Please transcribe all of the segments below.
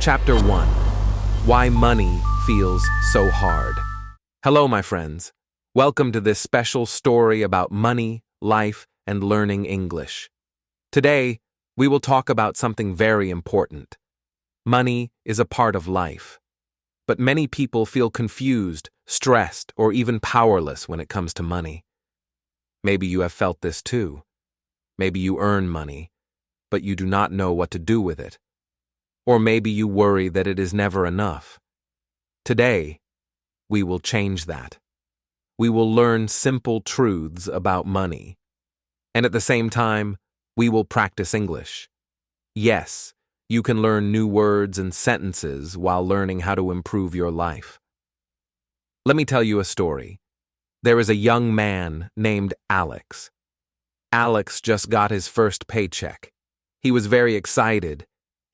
Chapter 1. Why Money Feels So Hard. Hello, my friends. Welcome to this special story about money, life, and learning English. Today, we will talk about something very important. Money is a part of life. But many people feel confused, stressed, or even powerless when it comes to money. Maybe you have felt this too. Maybe you earn money, but you do not know what to do with it. Or maybe you worry that it is never enough. Today, we will change that. We will learn simple truths about money. And at the same time, we will practice English. Yes, you can learn new words and sentences while learning how to improve your life. Let me tell you a story. There is a young man named Alex. Alex just got his first paycheck. He was very excited.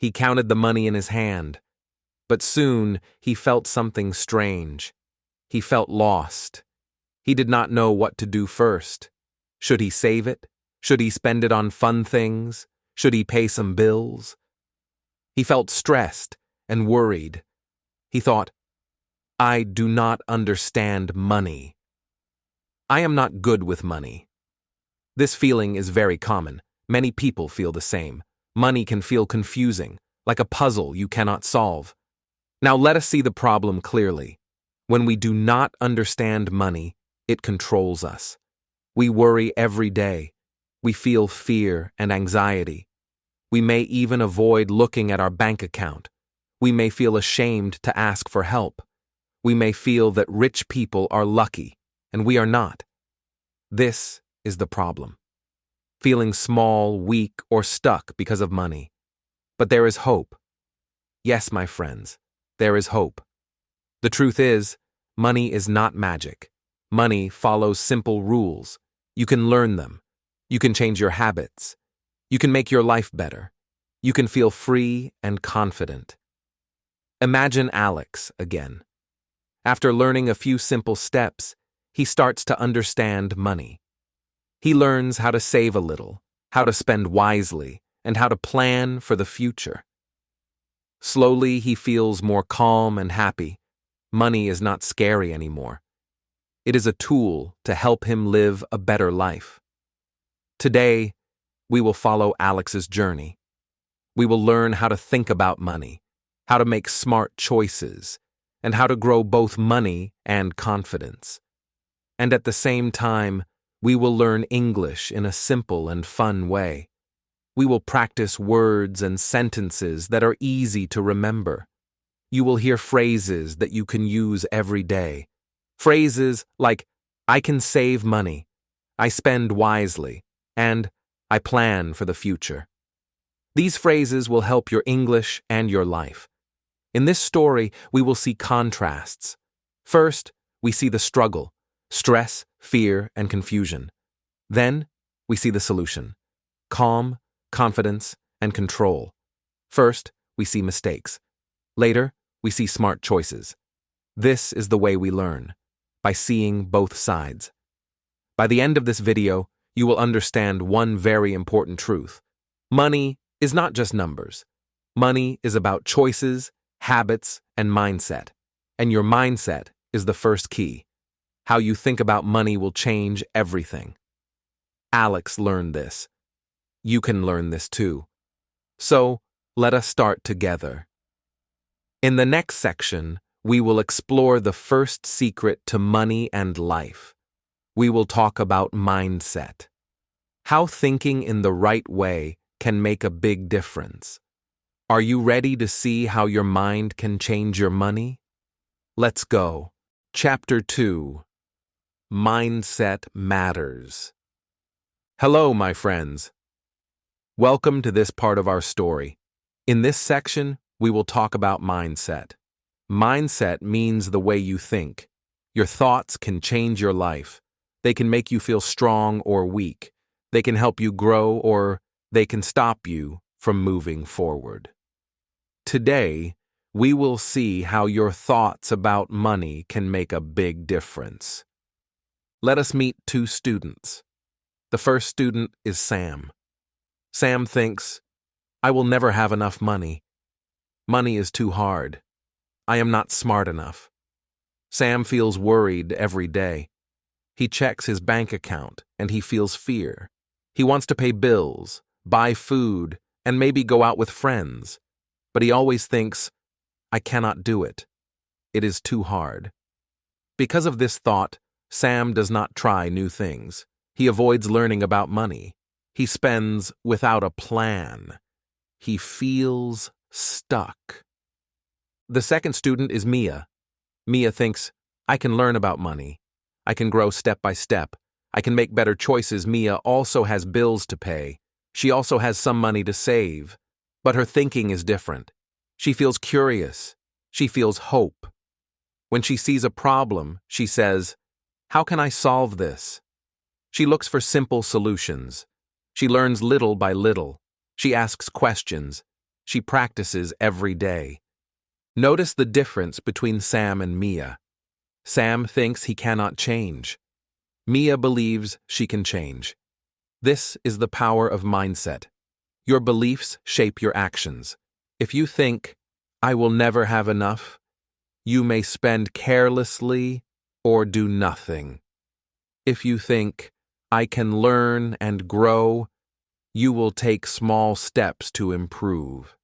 He counted the money in his hand. But soon, he felt something strange. He felt lost. He did not know what to do first. Should he save it? Should he spend it on fun things? Should he pay some bills? He felt stressed and worried. He thought, I do not understand money. I am not good with money. This feeling is very common. Many people feel the same. Money can feel confusing, like a puzzle you cannot solve. Now let us see the problem clearly. When we do not understand money, it controls us. We worry every day. We feel fear and anxiety. We may even avoid looking at our bank account. We may feel ashamed to ask for help. We may feel that rich people are lucky, and we are not. This is the problem. Feeling small, weak, or stuck because of money. But there is hope. Yes, my friends, there is hope. The truth is, money is not magic. Money follows simple rules. You can learn them. You can change your habits. You can make your life better. You can feel free and confident. Imagine Alex again. After learning a few simple steps, he starts to understand money. He learns how to save a little, how to spend wisely, and how to plan for the future. Slowly, he feels more calm and happy. Money is not scary anymore. It is a tool to help him live a better life. Today, we will follow Alex's journey. We will learn how to think about money, how to make smart choices, and how to grow both money and confidence. And at the same time, we will learn English in a simple and fun way. We will practice words and sentences that are easy to remember. You will hear phrases that you can use every day. Phrases like, I can save money, I spend wisely, and I plan for the future. These phrases will help your English and your life. In this story, we will see contrasts. First, we see the struggle, stress, fear, and confusion. Then, we see the solution, calm, confidence, and control. First, we see mistakes. Later, we see smart choices. This is the way we learn, by seeing both sides. By the end of this video, you will understand one very important truth. Money is not just numbers. Money is about choices, habits, and mindset. And your mindset is the first key. How you think about money will change everything. Alex learned this. You can learn this too. So, let us start together. In the next section, we will explore the first secret to money and life. We will talk about mindset. How thinking in the right way can make a big difference. Are you ready to see how your mind can change your money? Let's go. Chapter 2. Mindset Matters. Hello, my friends. Welcome to this part of our story. In this section, we will talk about mindset. Mindset means the way you think. Your thoughts can change your life. They can make you feel strong or weak. They can help you grow or they can stop you from moving forward. Today, we will see how your thoughts about money can make a big difference. Let us meet two students. The first student is Sam. Sam thinks, I will never have enough money. Money is too hard. I am not smart enough. Sam feels worried every day. He checks his bank account and he feels fear. He wants to pay bills, buy food, and maybe go out with friends. But he always thinks, I cannot do it. It is too hard. Because of this thought, Sam does not try new things. He avoids learning about money. He spends without a plan. He feels stuck. The second student is Mia. Mia thinks, I can learn about money. I can grow step by step. I can make better choices. Mia also has bills to pay. She also has some money to save. But her thinking is different. She feels curious. She feels hope. When she sees a problem, she says, how can I solve this? She looks for simple solutions. She learns little by little. She asks questions. She practices every day. Notice the difference between Sam and Mia. Sam thinks he cannot change. Mia believes she can change. This is the power of mindset. Your beliefs shape your actions. If you think, I will never have enough, you may spend carelessly or do nothing. If you think, I can learn and grow, you will take small steps to improve.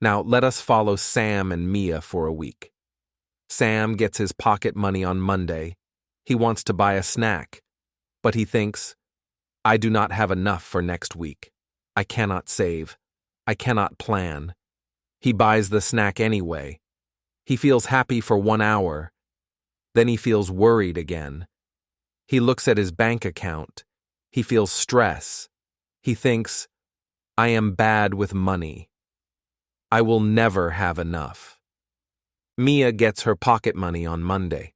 Now let us follow Sam and Mia for a week. Sam gets his pocket money on Monday. He wants to buy a snack, but he thinks, I do not have enough for next week. I cannot save. I cannot plan. He buys the snack anyway. He feels happy for 1 hour. Then he feels worried again. He looks at his bank account. He feels stress. He thinks, I am bad with money. I will never have enough. Mia gets her pocket money on Monday.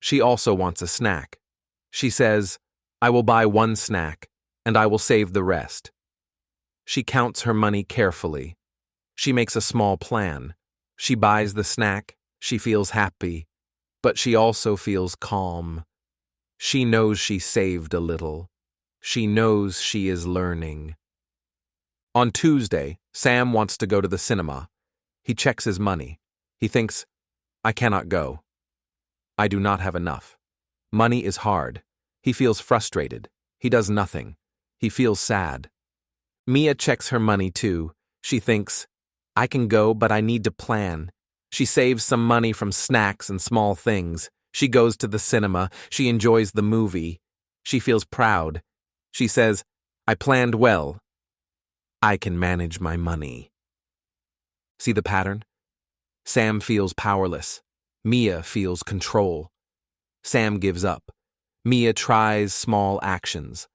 She also wants a snack. She says, I will buy 1 snack, and I will save the rest. She counts her money carefully. She makes a small plan. She buys the snack. She feels happy, but she also feels calm. She knows she saved a little. She knows she is learning. On Tuesday, Sam wants to go to the cinema. He checks his money. He thinks, I cannot go. I do not have enough. Money is hard. He feels frustrated. He does nothing. He feels sad. Mia checks her money too. She thinks, I can go, but I need to plan. She saves some money from snacks and small things. She goes to the cinema. She enjoys the movie. She feels proud. She says, I planned well. I can manage my money. See the pattern? Sam feels powerless. Mia feels control. Sam gives up. Mia tries small actions.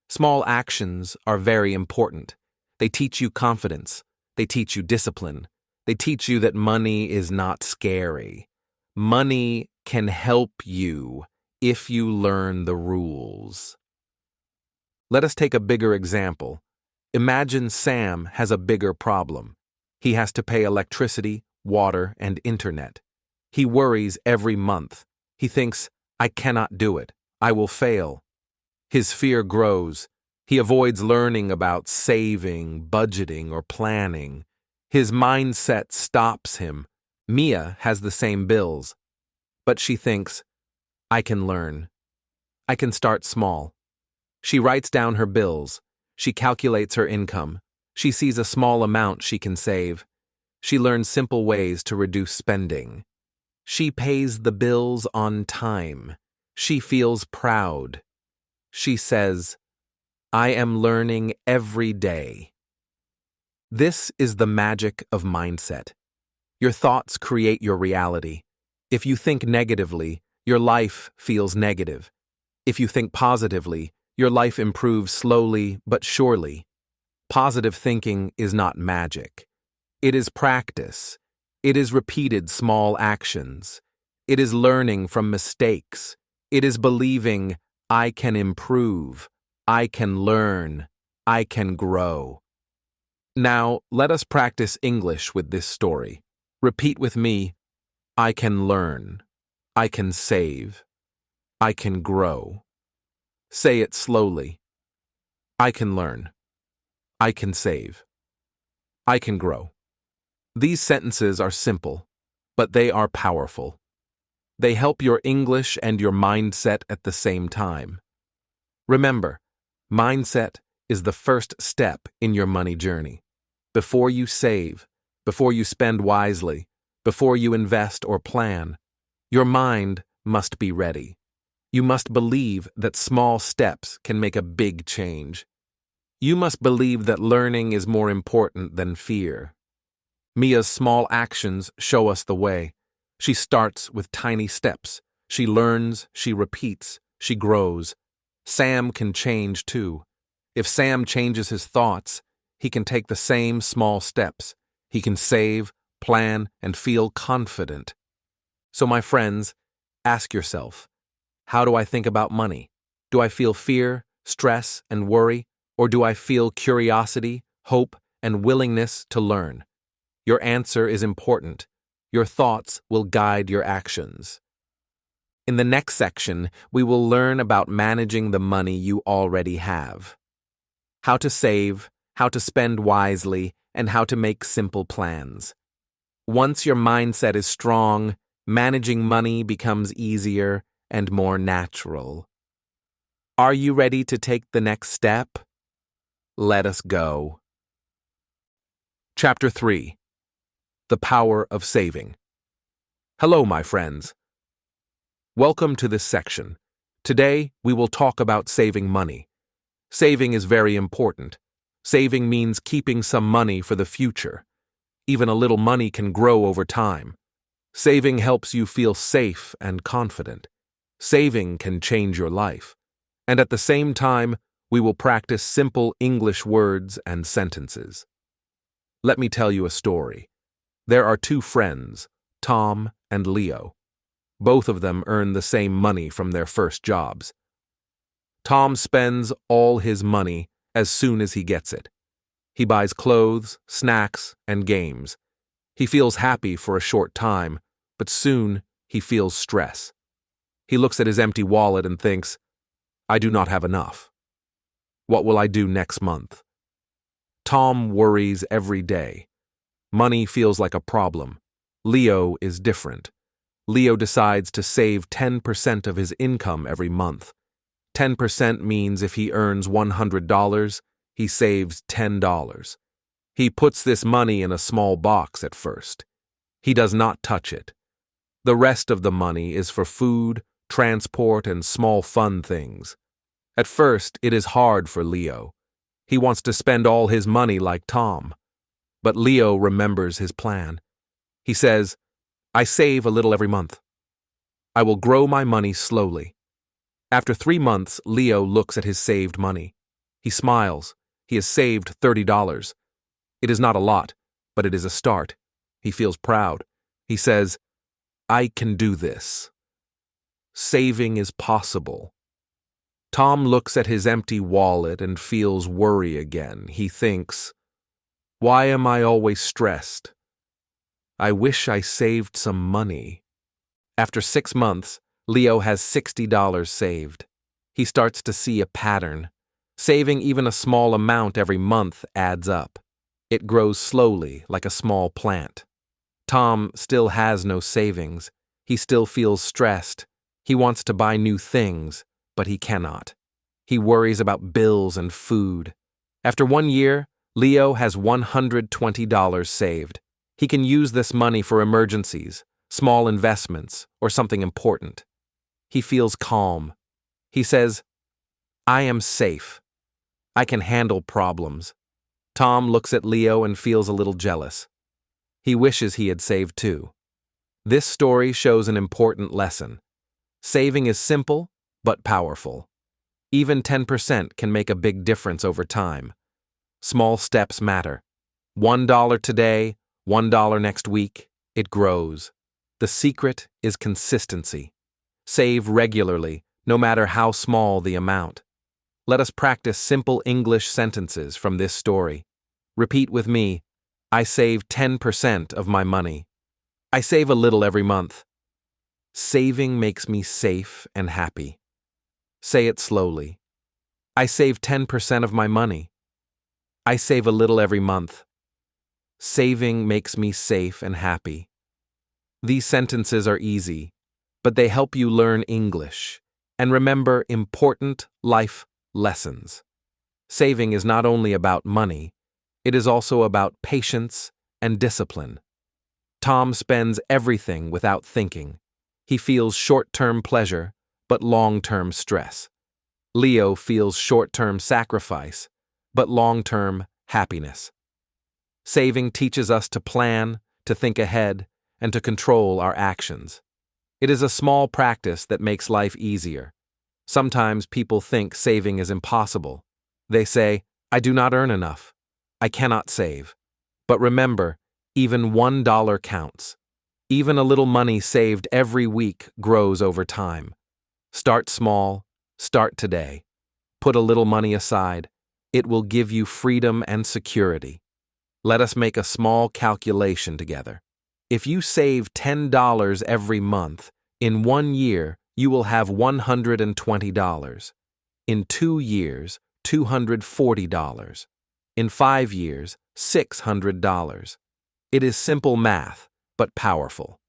Small actions are very important. They teach you confidence. They teach you discipline. They teach you that money is not scary. Money can help you if you learn the rules. Let us take a bigger example. Imagine Sam has a bigger problem. He has to pay electricity, water, and internet. He worries every month. He thinks, I cannot do it. I will fail. His fear grows. He avoids learning about saving, budgeting, or planning. His mindset stops him. Mia has the same bills, but she thinks, I can learn. I can start small. She writes down her bills. She calculates her income. She sees a small amount she can save. She learns simple ways to reduce spending. She pays the bills on time. She feels proud. She says, I am learning every day. This is the magic of mindset. Your thoughts create your reality. If you think negatively, your life feels negative. If you think positively, your life improves slowly but surely. Positive thinking is not magic. It is practice. It is repeated small actions. It is learning from mistakes. It is believing, I can improve. I can learn. I can grow. Now, let us practice English with this story. Repeat with me, I can learn. I can save. I can grow. Say it slowly. I can learn. I can save. I can grow. These sentences are simple, but they are powerful. They help your English and your mindset at the same time. Remember, mindset is the first step in your money journey. Before you save, before you spend wisely, before you invest or plan, your mind must be ready. You must believe that small steps can make a big change. You must believe that learning is more important than fear. Mia's small actions show us the way. She starts with tiny steps. She learns, she repeats, she grows. Sam can change too. If Sam changes his thoughts, he can take the same small steps. He can save, plan, and feel confident. So, my friends, ask yourself, how do I think about money? Do I feel fear, stress, and worry, or do I feel curiosity, hope, and willingness to learn? Your answer is important. Your thoughts will guide your actions. In the next section, we will learn about managing the money you already have. How to save, how to spend wisely, and how to make simple plans. Once your mindset is strong, managing money becomes easier and more natural. Are you ready to take the next step? Let us go. Chapter 3. The Power of Saving. Hello, my friends. Welcome to this section. Today, we will talk about saving money. Saving is very important. Saving means keeping some money for the future. Even a little money can grow over time. Saving helps you feel safe and confident. Saving can change your life. And at the same time, we will practice simple English words and sentences. Let me tell you a story. There are two friends, Tom and Leo. Both of them earn the same money from their first jobs. Tom spends all his money as soon as he gets it. He buys clothes, snacks, and games. He feels happy for a short time, but soon he feels stress. He looks at his empty wallet and thinks, I do not have enough. What will I do next month? Tom worries every day. Money feels like a problem. Leo is different. Leo decides to save 10% of his income every month. 10% means if he earns $100, he saves $10. He puts this money in a small box at first. He does not touch it. The rest of the money is for food, transport, and small fun things. At first, it is hard for Leo. He wants to spend all his money like Tom. But Leo remembers his plan. He says, I save a little every month. I will grow my money slowly. After 3 months, Leo looks at his saved money. He smiles. He has saved $30. It is not a lot, but it is a start. He feels proud. He says, I can do this. Saving is possible. Tom looks at his empty wallet and feels worry again. He thinks, why am I always stressed? I wish I saved some money. After 6 months, Leo has $60 saved. He starts to see a pattern. Saving even a small amount every month adds up. It grows slowly, like a small plant. Tom still has no savings. He still feels stressed. He wants to buy new things, but he cannot. He worries about bills and food. After 1 year, Leo has $120 saved. He can use this money for emergencies, small investments, or something important. He feels calm. He says, I am safe. I can handle problems. Tom looks at Leo and feels a little jealous. He wishes he had saved too. This story shows an important lesson. Saving is simple, but powerful. Even 10% can make a big difference over time. Small steps matter. $1 today, $1 next week, it grows. The secret is consistency. Save regularly, no matter how small the amount. Let us practice simple English sentences from this story. Repeat with me, I save 10% of my money. I save a little every month. Saving makes me safe and happy. Say it slowly. I save 10% of my money. I save a little every month. Saving makes me safe and happy. These sentences are easy, but they help you learn English and remember important life lessons. Saving is not only about money, it is also about patience and discipline. Tom spends everything without thinking. He feels short-term pleasure, but long-term stress. Leo feels short-term sacrifice, but long-term happiness. Saving teaches us to plan, to think ahead, and to control our actions. It is a small practice that makes life easier. Sometimes people think saving is impossible. They say, "I do not earn enough. I cannot save." But remember, even $1 counts. Even a little money saved every week grows over time. Start small, start today. Put a little money aside. It will give you freedom and security. Let us make a small calculation together. If you save $10 every month, in 1 year, you will have $120. In 2 years, $240. In 5 years, $600. It is simple math, but powerful.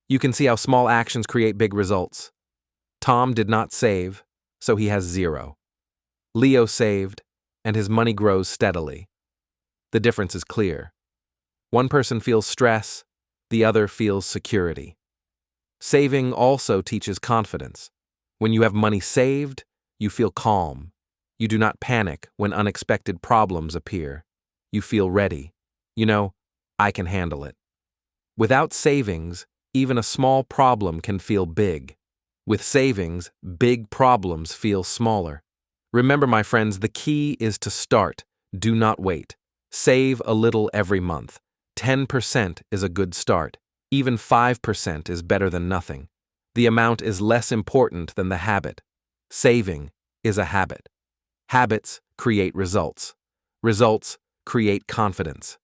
You can see how small actions create big results. Tom did not save, so he has 0. Leo saved, and his money grows steadily. The difference is clear. One person feels stress, the other feels security. Saving also teaches confidence. When you have money saved, you feel calm. You do not panic when unexpected problems appear. You feel ready. You know, I can handle it. Without savings, even a small problem can feel big. With savings, big problems feel smaller. Remember, my friends, the key is to start. Do not wait. Save a little every month. 10% is a good start. Even 5% is better than nothing. The amount is less important than the habit. Saving is a habit. Habits create results. Results create confidence.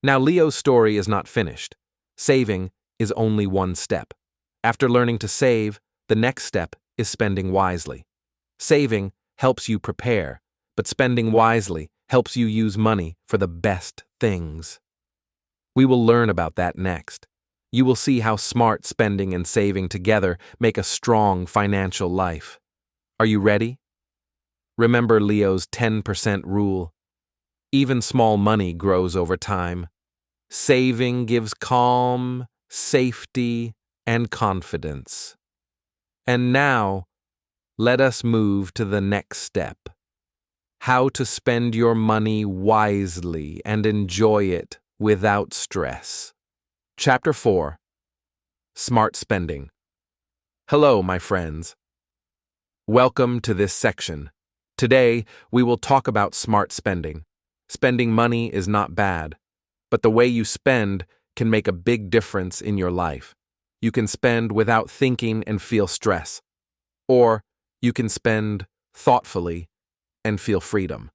Now, Leo's story is not finished. Saving is only one step. After learning to save, the next step is spending wisely. Saving helps you prepare, but spending wisely helps you use money for the best things. We will learn about that next. You will see how smart spending and saving together make a strong financial life. Are you ready? Remember Leo's 10% rule. Even small money grows over time. Saving gives calm, safety, and confidence. And now, let us move to the next step. How to spend your money wisely and enjoy it without stress. Chapter 4. Smart Spending. Hello, my friends. Welcome to this section. Today, we will talk about smart spending. Spending money is not bad, but the way you spend can make a big difference in your life. You can spend without thinking and feel stress. Or you can spend thoughtfully and feel freedom.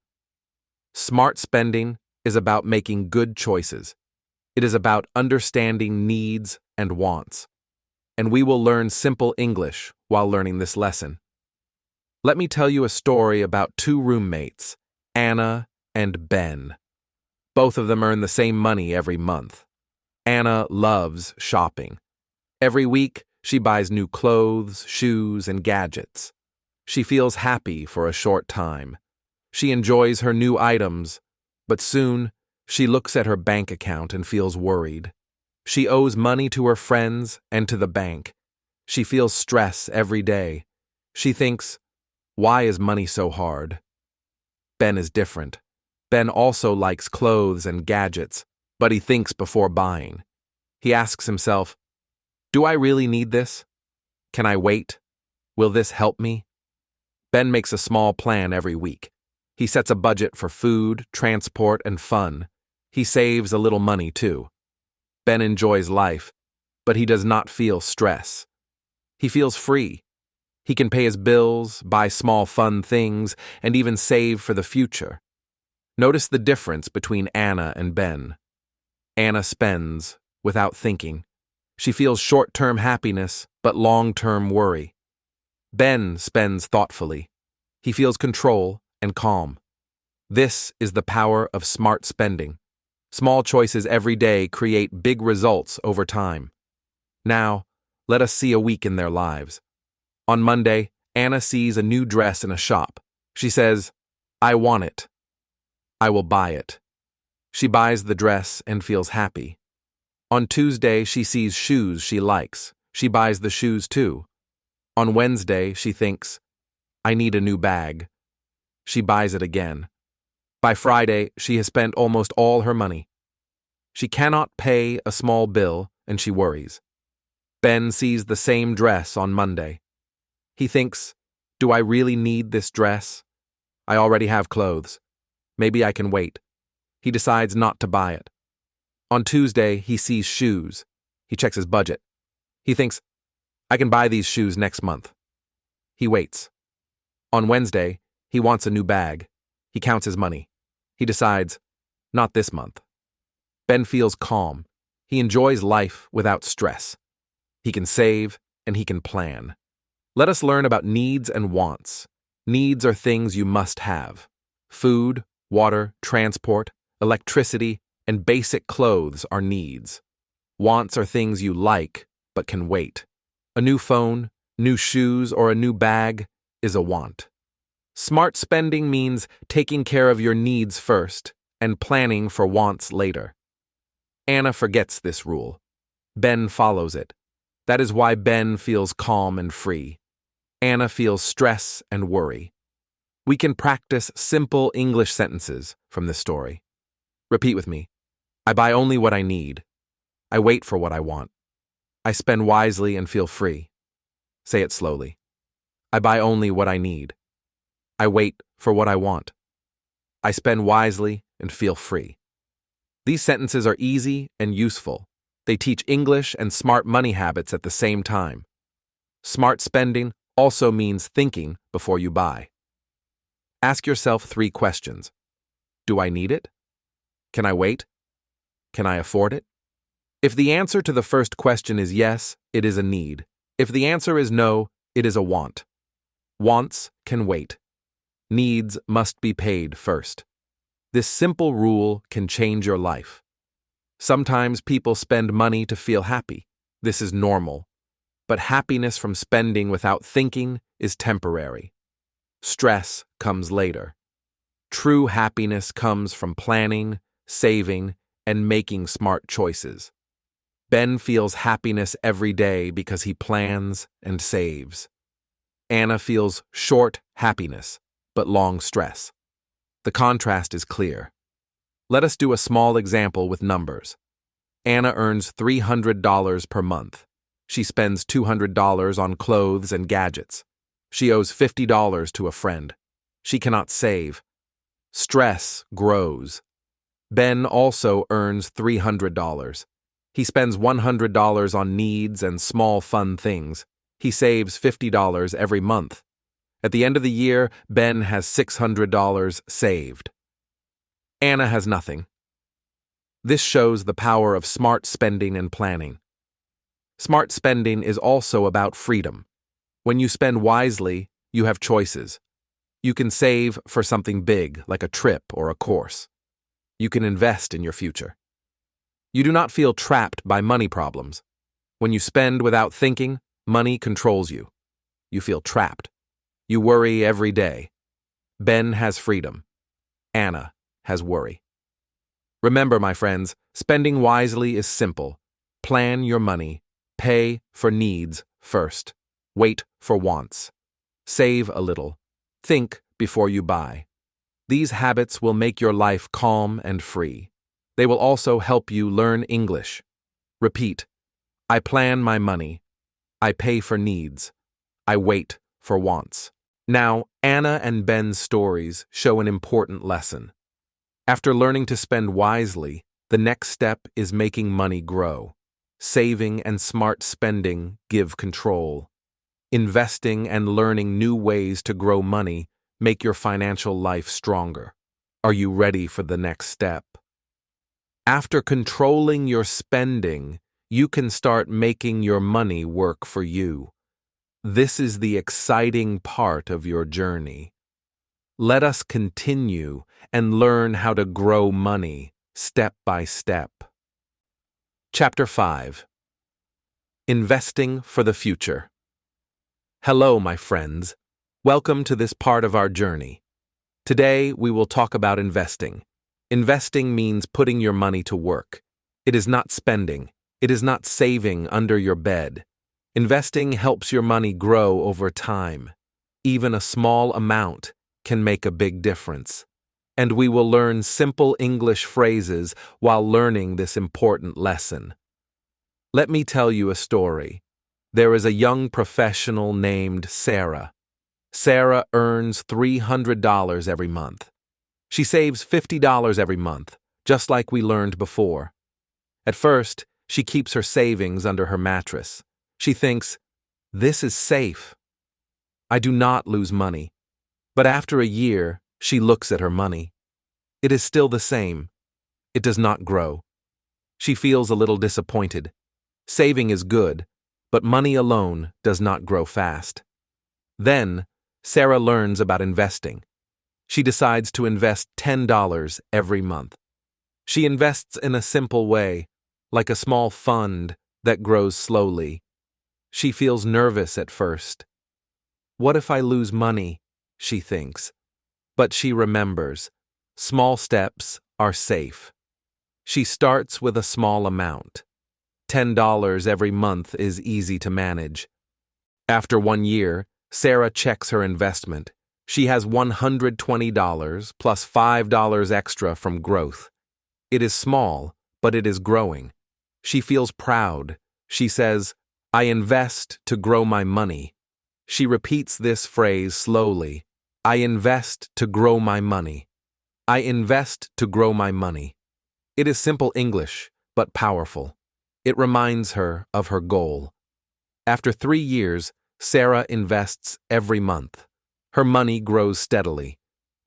Smart spending is about making good choices. It is about understanding needs and wants. And we will learn simple English while learning this lesson. Let me tell you a story about 2 roommates, Anna and Ben. Both of them earn the same money every month. Anna loves shopping. Every week, she buys new clothes, shoes, and gadgets. She feels happy for a short time. She enjoys her new items, but soon she looks at her bank account and feels worried. She owes money to her friends and to the bank. She feels stress every day. She thinks, why is money so hard? Ben is different. Ben also likes clothes and gadgets, but he thinks before buying. He asks himself, do I really need this? Can I wait? Will this help me? Ben makes a small plan every week. He sets a budget for food, transport, and fun. He saves a little money, too. Ben enjoys life, but he does not feel stress. He feels free. He can pay his bills, buy small fun things, and even save for the future. Notice the difference between Anna and Ben. Anna spends without thinking. She feels short-term happiness, but long-term worry. Ben spends thoughtfully. He feels control and calm. This is the power of smart spending. Small choices every day create big results over time. Now, let us see a week in their lives. On Monday, Anna sees a new dress in a shop. She says, "I want it. I will buy it." She buys the dress and feels happy. On Tuesday, she sees shoes she likes. She buys the shoes too. On Wednesday, she thinks, "I need a new bag." She buys it again. By Friday, she has spent almost all her money. She cannot pay a small bill and she worries. Ben sees the same dress on Monday. He thinks, "Do I really need this dress? I already have clothes. Maybe I can wait." He decides not to buy it. On Tuesday, he sees shoes. He checks his budget. He thinks, "I can buy these shoes next month." He waits. On Wednesday, he wants a new bag. He counts his money. He decides, "Not this month." Ben feels calm. He enjoys life without stress. He can save and he can plan. Let us learn about needs and wants. Needs are things you must have. Food, water, transport, electricity, and basic clothes are needs. Wants are things you like but can wait. A new phone, new shoes, or a new bag is a want. Smart spending means taking care of your needs first and planning for wants later. Anna forgets this rule. Ben follows it. That is why Ben feels calm and free. Anna feels stress and worry. We can practice simple English sentences from this story. Repeat with me. I buy only what I need. I wait for what I want. I spend wisely and feel free. Say it slowly. I buy only what I need. I wait for what I want. I spend wisely and feel free. These sentences are easy and useful. They teach English and smart money habits at the same time. Smart spending also means thinking before you buy. Ask yourself 3 questions. Do I need it? Can I wait? Can I afford it? If the answer to the first question is yes, it is a need. If the answer is no, it is a want. Wants can wait. Needs must be paid first. This simple rule can change your life. Sometimes people spend money to feel happy. This is normal. But happiness from spending without thinking is temporary. Stress comes later. True happiness comes from planning, saving, and making smart choices. Ben feels happiness every day because he plans and saves. Anna feels short happiness, but long stress. The contrast is clear. Let us do a small example with numbers. Anna earns $300 per month. She spends $200 on clothes and gadgets. She owes $50 to a friend. She cannot save. Stress grows. Ben also earns $300. He spends $100 on needs and small fun things. He saves $50 every month. At the end of the year, Ben has $600 saved. Anna has nothing. This shows the power of smart spending and planning. Smart spending is also about freedom. When you spend wisely, you have choices. You can save for something big, like a trip or a course. You can invest in your future. You do not feel trapped by money problems. When you spend without thinking, money controls you. You feel trapped. You worry every day. Ben has freedom. Anna has worry. Remember, my friends, spending wisely is simple. Plan your money. Pay for needs first. Wait for wants. Save a little. Think before you buy. These habits will make your life calm and free. They will also help you learn English. Repeat. I plan my money. I pay for needs. I wait for wants. Now, Anna and Ben's stories show an important lesson. After learning to spend wisely, the next step is making money grow. Saving and smart spending give control. Investing and learning new ways to grow money make your financial life stronger. Are you ready for the next step? After controlling your spending, you can start making your money work for you. This is the exciting part of your journey. Let us continue and learn how to grow money, step by step. Chapter 5. Investing for the Future. Hello, my friends. Welcome to this part of our journey. Today, we will talk about investing. Investing means putting your money to work. It is not spending. It is not saving under your bed. Investing helps your money grow over time. Even a small amount can make a big difference. And we will learn simple English phrases while learning this important lesson. Let me tell you a story. There is a young professional named Sarah. Sarah earns $300 every month. She saves $50 every month, just like we learned before. At first, she keeps her savings under her mattress. She thinks, "This is safe. I do not lose money." But after a year, she looks at her money. It is still the same. It does not grow. She feels a little disappointed. Saving is good, but money alone does not grow fast. Then, Sarah learns about investing. She decides to invest $10 every month. She invests in a simple way, like a small fund that grows slowly. She feels nervous at first. What if I lose money? She thinks. But she remembers, small steps are safe. She starts with a small amount. $10 every month is easy to manage. After 1 year, Sarah checks her investment. She has $120 plus $5 extra from growth. It is small, but it is growing. She feels proud. She says, "I invest to grow my money." She repeats this phrase slowly. I invest to grow my money. I invest to grow my money. It is simple English, but powerful. It reminds her of her goal. After 3 years, Sarah invests every month. Her money grows steadily.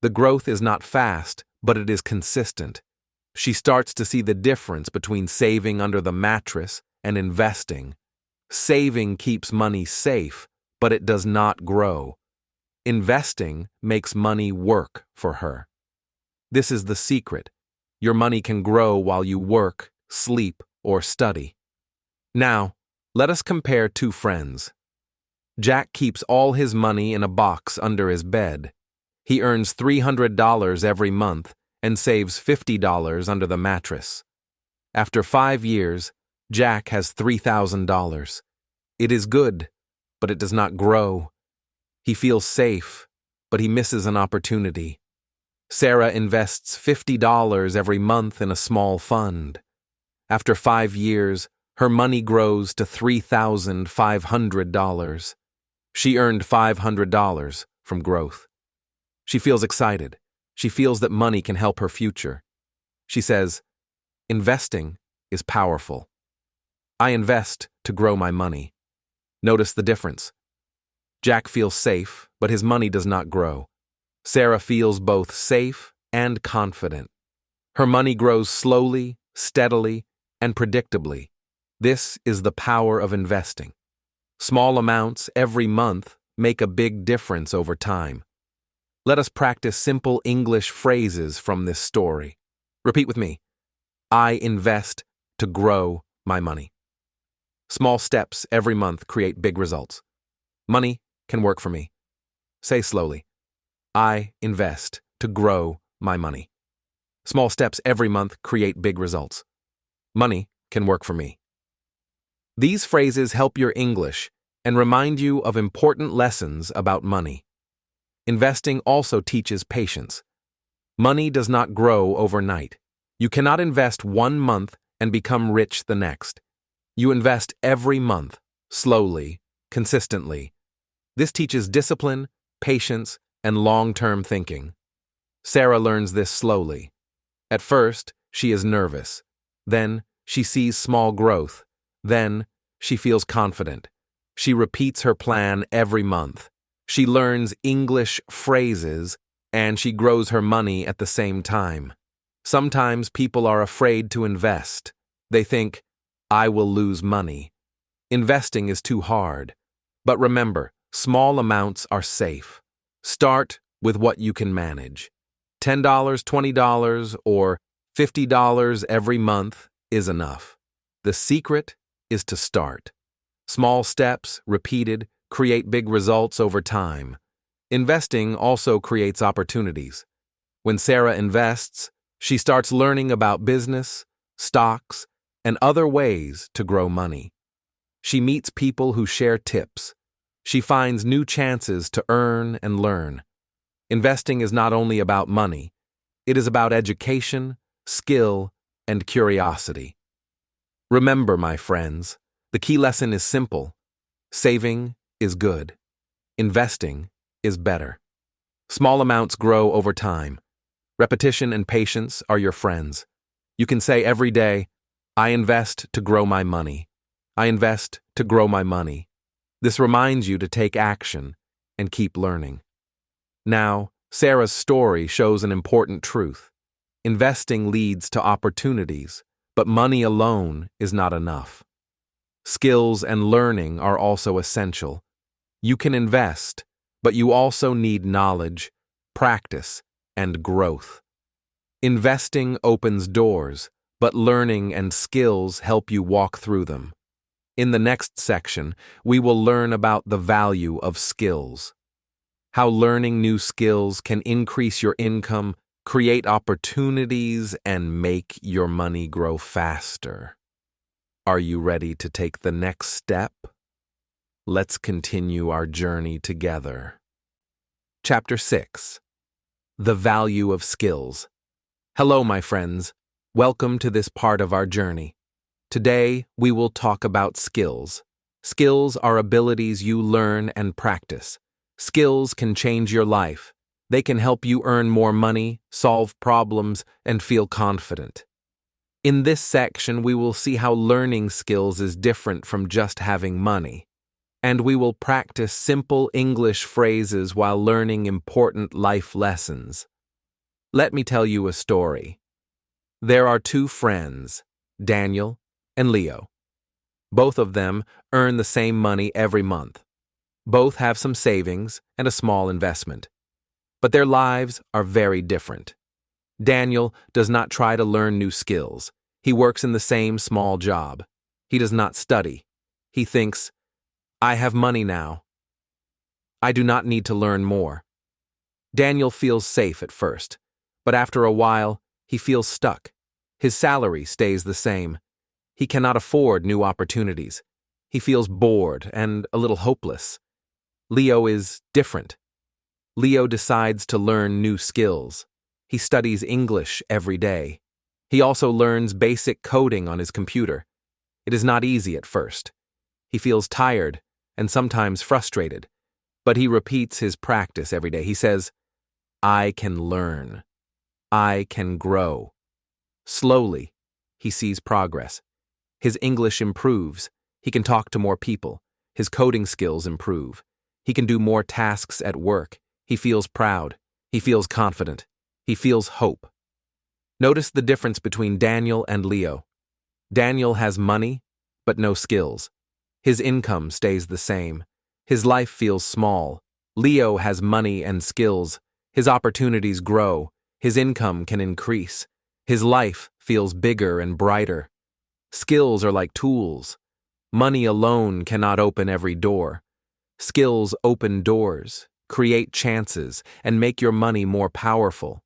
The growth is not fast, but it is consistent. She starts to see the difference between saving under the mattress and investing. Saving keeps money safe, but it does not grow. Investing makes money work for her. This is the secret. Your money can grow while you work, sleep, or study. Now, let us compare two friends. Jack keeps all his money in a box under his bed. He earns $300 every month and saves $50 under the mattress. After 5 years, Jack has $3,000. It is good, but it does not grow. He feels safe, but he misses an opportunity. Sarah invests $50 every month in a small fund. After 5 years, her money grows to $3,500. She earned $500 from growth. She feels excited. She feels that money can help her future. She says, "Investing is powerful. I invest to grow my money." Notice the difference. Jack feels safe, but his money does not grow. Sarah feels both safe and confident. Her money grows slowly, steadily, and predictably. This is the power of investing. Small amounts every month make a big difference over time. Let us practice simple English phrases from this story. Repeat with me. I invest to grow my money. Small steps every month create big results. Money can work for me. Say slowly. I invest to grow my money. Small steps every month create big results. Money can work for me. These phrases help your English and remind you of important lessons about money. Investing also teaches patience. Money does not grow overnight. You cannot invest 1 month and become rich the next. You invest every month, slowly, consistently. This teaches discipline, patience, and long-term thinking. Sarah learns this slowly. At first, she is nervous. Then, she sees small growth. Then, she feels confident. She repeats her plan every month. She learns English phrases, and she grows her money at the same time. Sometimes people are afraid to invest. They think, I will lose money. Investing is too hard. But remember, small amounts are safe. Start with what you can manage. $10, $20, or $50 every month is enough. The secret is to start. Small steps, repeated, create big results over time. Investing also creates opportunities. When Sarah invests, she starts learning about business, stocks, and other ways to grow money. She meets people who share tips. She finds new chances to earn and learn. Investing is not only about money, it is about education, skill, and curiosity. Remember, my friends, the key lesson is simple. Saving is good. Investing is better. Small amounts grow over time. Repetition and patience are your friends. You can say every day, I invest to grow my money. I invest to grow my money. This reminds you to take action and keep learning. Now, Sarah's story shows an important truth. Investing leads to opportunities, but money alone is not enough. Skills and learning are also essential. You can invest, but you also need knowledge, practice, and growth. Investing opens doors, but learning and skills help you walk through them. In the next section, we will learn about the value of skills. How learning new skills can increase your income, create opportunities, and make your money grow faster. Are you ready to take the next step? Let's continue our journey together. Chapter 6. The Value of Skills. Hello, my friends. Welcome to this part of our journey. Today, we will talk about skills. Skills are abilities you learn and practice. Skills can change your life. They can help you earn more money, solve problems, and feel confident. In this section, we will see how learning skills is different from just having money. And we will practice simple English phrases while learning important life lessons. Let me tell you a story. There are two friends, Daniel and Leo. Both of them earn the same money every month. Both have some savings and a small investment. But their lives are very different. Daniel does not try to learn new skills. He works in the same small job. He does not study. He thinks, I have money now. I do not need to learn more. Daniel feels safe at first, but after a while, he feels stuck. His salary stays the same. He cannot afford new opportunities. He feels bored and a little hopeless. Leo is different. Leo decides to learn new skills. He studies English every day. He also learns basic coding on his computer. It is not easy at first. He feels tired and sometimes frustrated, but he repeats his practice every day. He says, I can learn. I can grow. Slowly, he sees progress. His English improves. He can talk to more people. His coding skills improve. He can do more tasks at work. He feels proud. He feels confident. He feels hope. Notice the difference between Daniel and Leo. Daniel has money, but no skills. His income stays the same. His life feels small. Leo has money and skills. His opportunities grow. His income can increase. His life feels bigger and brighter. Skills are like tools. Money alone cannot open every door. Skills open doors, create chances, and make your money more powerful.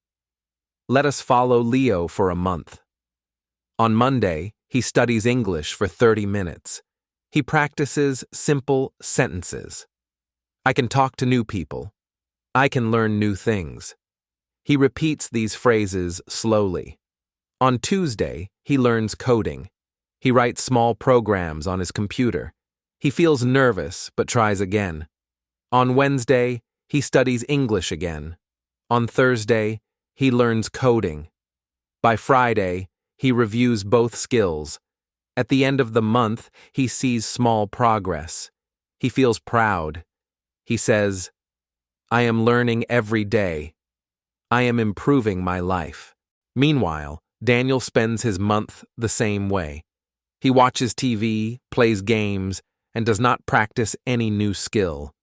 Let us follow Leo for a month. On Monday, he studies English for 30 minutes. He practices simple sentences. I can talk to new people. I can learn new things. He repeats these phrases slowly. On Tuesday, he learns coding. He writes small programs on his computer. He feels nervous but tries again. On Wednesday, he studies English again. On Thursday, he learns coding. By Friday, he reviews both skills. At the end of the month, he sees small progress. He feels proud. He says, I am learning every day. I am improving my life. Meanwhile, Daniel spends his month the same way. He watches TV, plays games, and does not practice any new skill.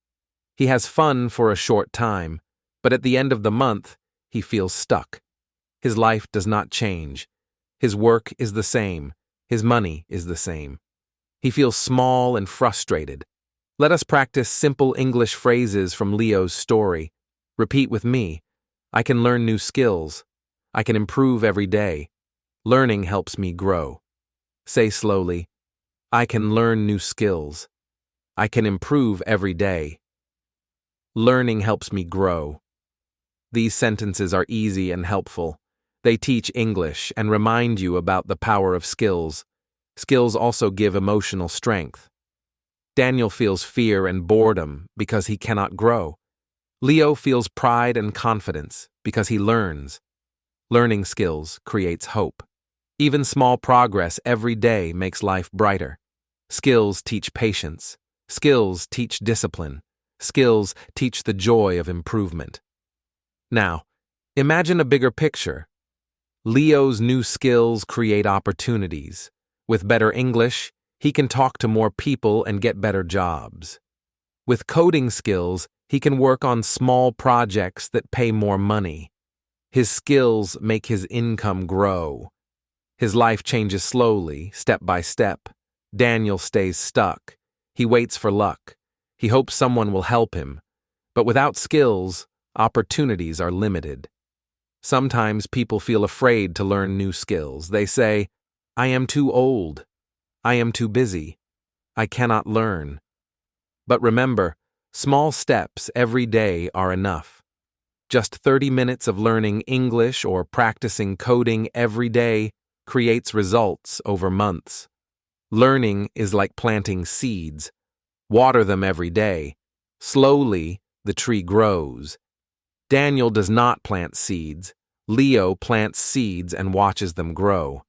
He has fun for a short time, but at the end of the month, he feels stuck. His life does not change. His work is the same. His money is the same. He feels small and frustrated. Let us practice simple English phrases from Leo's story. Repeat with me. I can learn new skills. I can improve every day. Learning helps me grow. Say slowly. I can learn new skills. I can improve every day. Learning helps me grow. These sentences are easy and helpful. They teach English and remind you about the power of skills. Skills also give emotional strength. Daniel feels fear and boredom because he cannot grow. Leo feels pride and confidence because he learns. Learning skills creates hope. Even small progress every day makes life brighter. Skills teach patience. Skills teach discipline. Skills teach the joy of improvement. Now, imagine a bigger picture. Leo's new skills create opportunities. With better English, he can talk to more people and get better jobs. With coding skills, he can work on small projects that pay more money. His skills make his income grow. His life changes slowly, step by step. Daniel stays stuck. He waits for luck. He hopes someone will help him. But without skills, opportunities are limited. Sometimes people feel afraid to learn new skills. They say, I am too old. I am too busy. I cannot learn. But remember, small steps every day are enough. Just 30 minutes of learning English or practicing coding every day creates results over months. Learning is like planting seeds. Water them every day. Slowly, the tree grows. Daniel does not plant seeds. Leo plants seeds and watches them grow.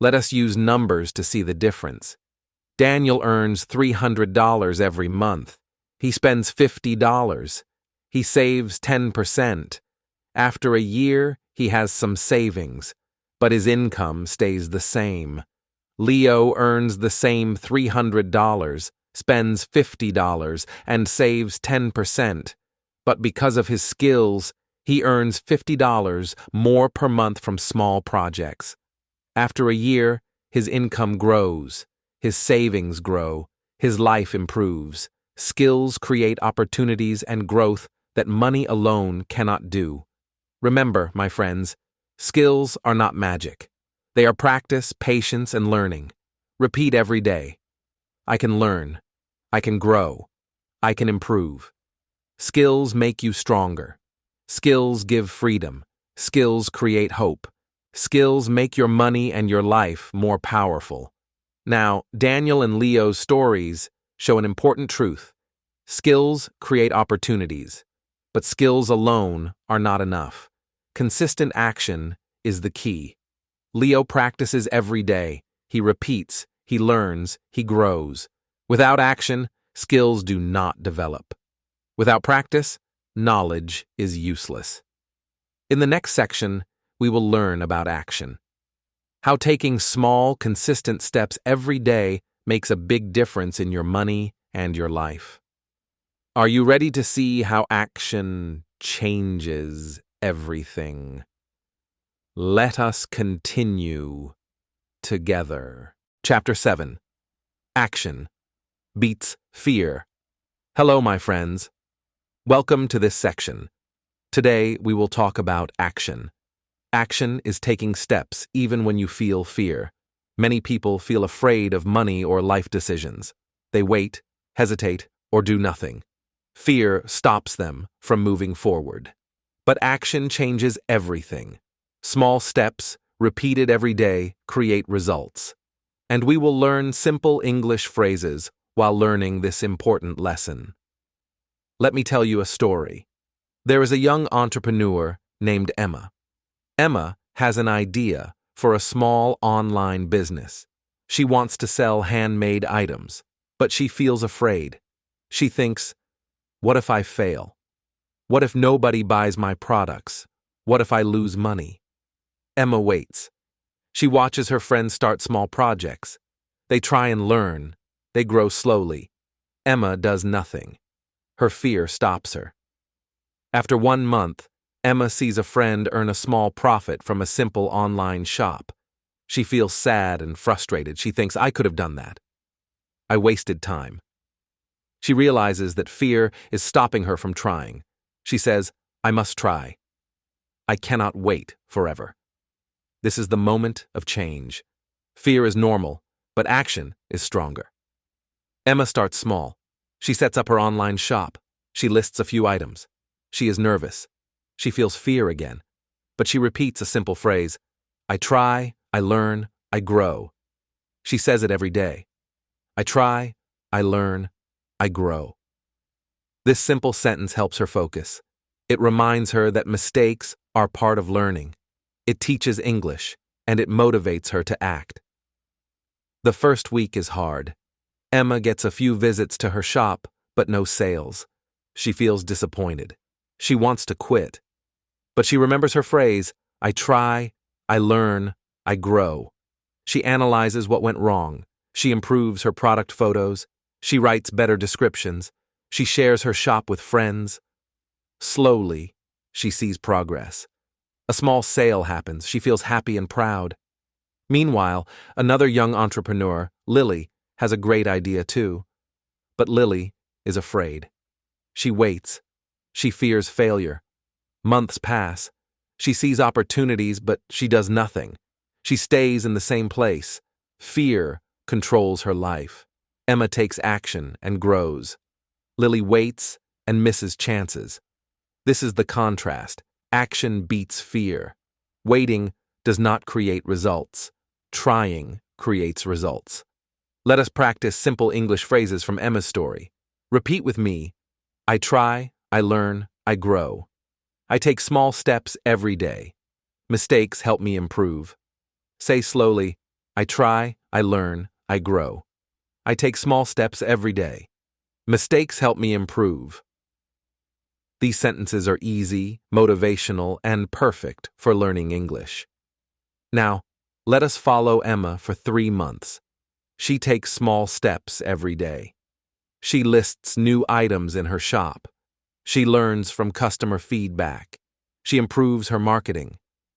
Let us use numbers to see the difference. Daniel earns $300 every month. He spends $50. He saves 10%. After a year, he has some savings, but his income stays the same. Leo earns the same $300, spends $50, and saves 10%. But because of his skills, he earns $50 more per month from small projects. After a year, his income grows, his savings grow, his life improves. Skills create opportunities and growth that money alone cannot do. Remember, my friends, skills are not magic. They are practice, patience, and learning. Repeat every day. I can learn. I can grow. I can improve. Skills make you stronger. Skills give freedom. Skills create hope. Skills make your money and your life more powerful. Now, Daniel and Leo's stories show an important truth. Skills create opportunities, but skills alone are not enough. Consistent action is the key. Leo practices every day. He repeats, he learns, he grows. Without action, skills do not develop. Without practice, knowledge is useless. In the next section, we will learn about action. How taking small, consistent steps every day makes a big difference in your money and your life. Are you ready to see how action changes everything? Let us continue together. Chapter 7. Action beats fear. Hello, my friends. Welcome to this section. Today, we will talk about action. Action is taking steps even when you feel fear. Many people feel afraid of money or life decisions. They wait, hesitate, or do nothing. Fear stops them from moving forward. But action changes everything. Small steps, repeated every day, create results. And we will learn simple English phrases while learning this important lesson. Let me tell you a story. There is a young entrepreneur named Emma. Emma has an idea for a small online business. She wants to sell handmade items, but she feels afraid. She thinks, what if I fail? What if nobody buys my products? What if I lose money? Emma waits. She watches her friends start small projects. They try and learn. They grow slowly. Emma does nothing. Her fear stops her. After 1 month, Emma sees a friend earn a small profit from a simple online shop. She feels sad and frustrated. She thinks, I could have done that. I wasted time. She realizes that fear is stopping her from trying. She says, I must try. I cannot wait forever. This is the moment of change. Fear is normal, but action is stronger. Emma starts small. She sets up her online shop. She lists a few items. She is nervous. She feels fear again. But she repeats a simple phrase, I try, I learn, I grow. She says it every day. I try, I learn, I grow. This simple sentence helps her focus. It reminds her that mistakes are part of learning. It teaches English, and it motivates her to act. The first week is hard. Emma gets a few visits to her shop, but no sales. She feels disappointed. She wants to quit. But she remembers her phrase, I try, I learn, I grow. She analyzes what went wrong. She improves her product photos. She writes better descriptions. She shares her shop with friends. Slowly, she sees progress. A small sale happens. She feels happy and proud. Meanwhile, another young entrepreneur, Lily, has a great idea too. But Lily is afraid. She waits. She fears failure. Months pass. She sees opportunities, but she does nothing. She stays in the same place. Fear controls her life. Emma takes action and grows. Lily waits and misses chances. This is the contrast. Action beats fear. Waiting does not create results. Trying creates results. Let us practice simple English phrases from Emma's story. Repeat with me. I try, I learn, I grow. I take small steps every day. Mistakes help me improve. Say slowly, I try, I learn, I grow. I take small steps every day. Mistakes help me improve. These sentences are easy, motivational, and perfect for learning English. Now, let us follow Emma for 3 months. She takes small steps every day. She lists new items in her shop. She learns from customer feedback. She improves her marketing.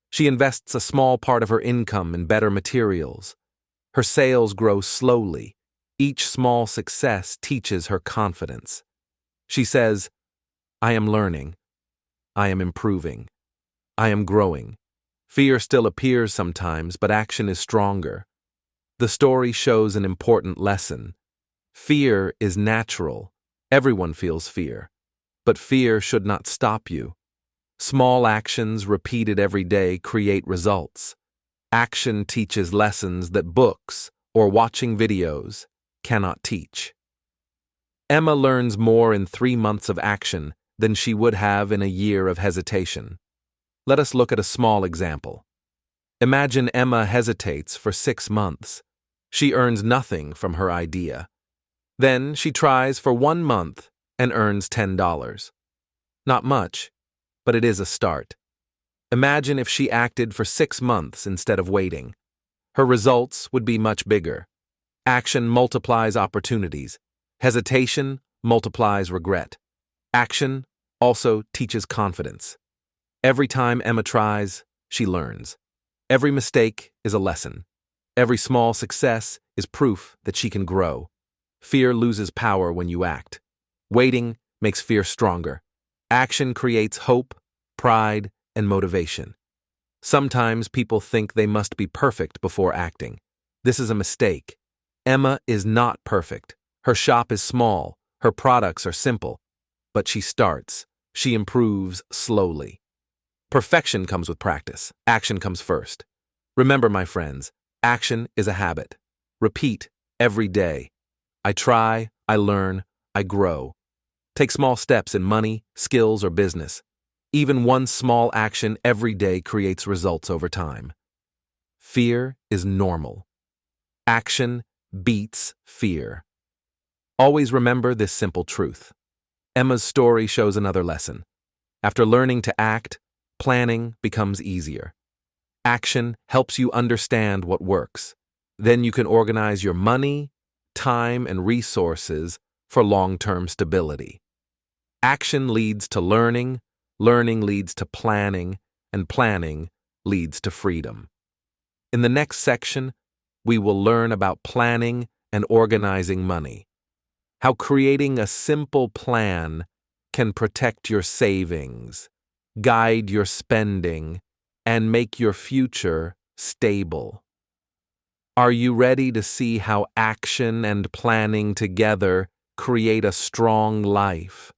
She invests a small part of her income in better materials. Her sales grow slowly. Each small success teaches her confidence. She says, I am learning. I am improving. I am growing. Fear still appears sometimes, but action is stronger. The story shows an important lesson. Fear is natural. Everyone feels fear. But fear should not stop you. Small actions repeated every day create results. Action teaches lessons that books or watching videos cannot teach. Emma learns more in 3 months of action than she would have in a year of hesitation. Let us look at a small example. Imagine Emma hesitates for 6 months. She earns nothing from her idea. Then she tries for 1 month and earns $10. Not much, but it is a start. Imagine if she acted for 6 months instead of waiting. Her results would be much bigger. Action multiplies opportunities. Hesitation multiplies regret. Action also teaches confidence. Every time Emma tries, she learns. Every mistake is a lesson. Every small success is proof that she can grow. Fear loses power when you act. Waiting makes fear stronger. Action creates hope, pride, and motivation. Sometimes people think they must be perfect before acting. This is a mistake. Emma is not perfect. Her shop is small. Her products are simple. But she starts. She improves slowly. Perfection comes with practice. Action comes first. Remember, my friends, action is a habit. Repeat every day. I try, I learn, I grow. Take small steps in money, skills, or business. Even one small action every day creates results over time. Fear is normal. Action beats fear. Always remember this simple truth. Emma's story shows another lesson. After learning to act, planning becomes easier. Action helps you understand what works. Then you can organize your money, time, and resources for long-term stability. Action leads to learning, learning leads to planning, and planning leads to freedom. In the next section, we will learn about planning and organizing money, how creating a simple plan can protect your savings, guide your spending, and make your future stable. Are you ready to see how action and planning together create a strong life?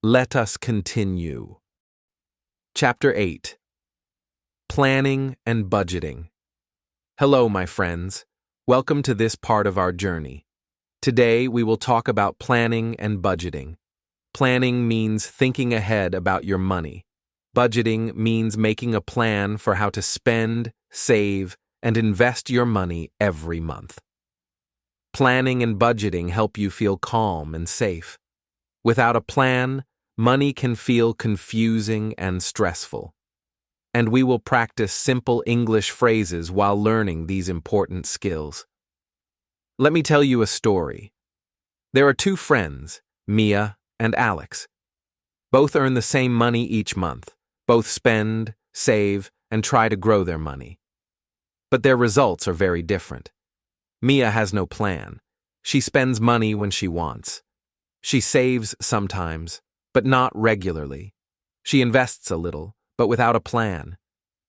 Let us continue. Chapter 8. Planning and Budgeting. Hello, my friends. Welcome to this part of our journey. Today, we will talk about planning and budgeting. Planning means thinking ahead about your money. Budgeting means making a plan for how to spend, save, and invest your money every month. Planning and budgeting help you feel calm and safe. Without a plan, money can feel confusing and stressful. And we will practice simple English phrases while learning these important skills. Let me tell you a story. There are two friends, Mia and Alex. Both earn the same money each month. Both spend, save, and try to grow their money. But their results are very different. Mia has no plan. She spends money when she wants. She saves sometimes, but not regularly. She invests a little, but without a plan.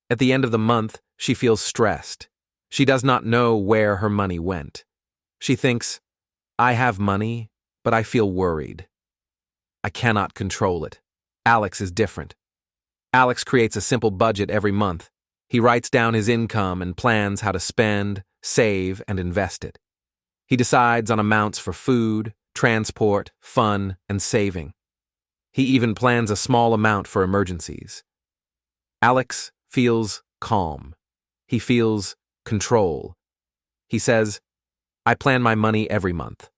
At the end of the month, she feels stressed. She does not know where her money went. She thinks, I have money, but I feel worried. I cannot control it. Alex is different. Alex creates a simple budget every month. He writes down his income and plans how to spend, save, and invest it. He decides on amounts for food, transport, fun, and saving. He even plans a small amount for emergencies. Alex feels calm. He feels control. He says, I plan my money every month.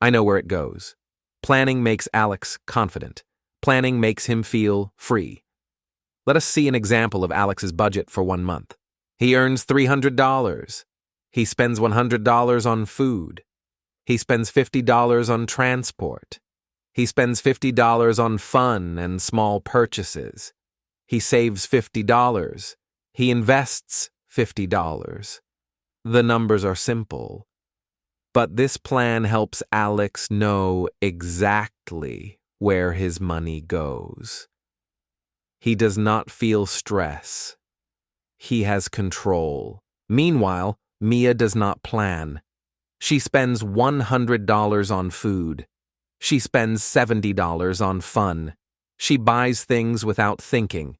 I know where it goes. Planning makes Alex confident. Planning makes him feel free. Let us see an example of Alex's budget for 1 month. He earns $300. He spends $100 on food. He spends $50 on transport. He spends $50 on fun and small purchases. He saves $50. He invests $50. The numbers are simple. But this plan helps Alex know exactly where his money goes. He does not feel stress. He has control. Meanwhile, Mia does not plan. She spends $100 on food. She spends $70 on fun. She buys things without thinking.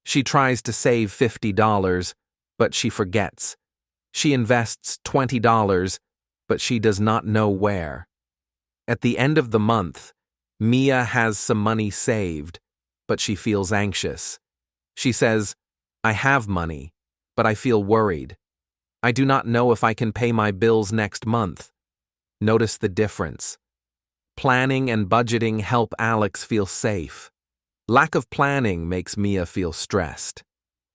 She tries to save $50, but she forgets. She invests $20, but she does not know where. At the end of the month, Mia has some money saved, but she feels anxious. She says, I have money, but I feel worried. I do not know if I can pay my bills next month. Notice the difference. Planning and budgeting help Alex feel safe. Lack of planning makes Mia feel stressed.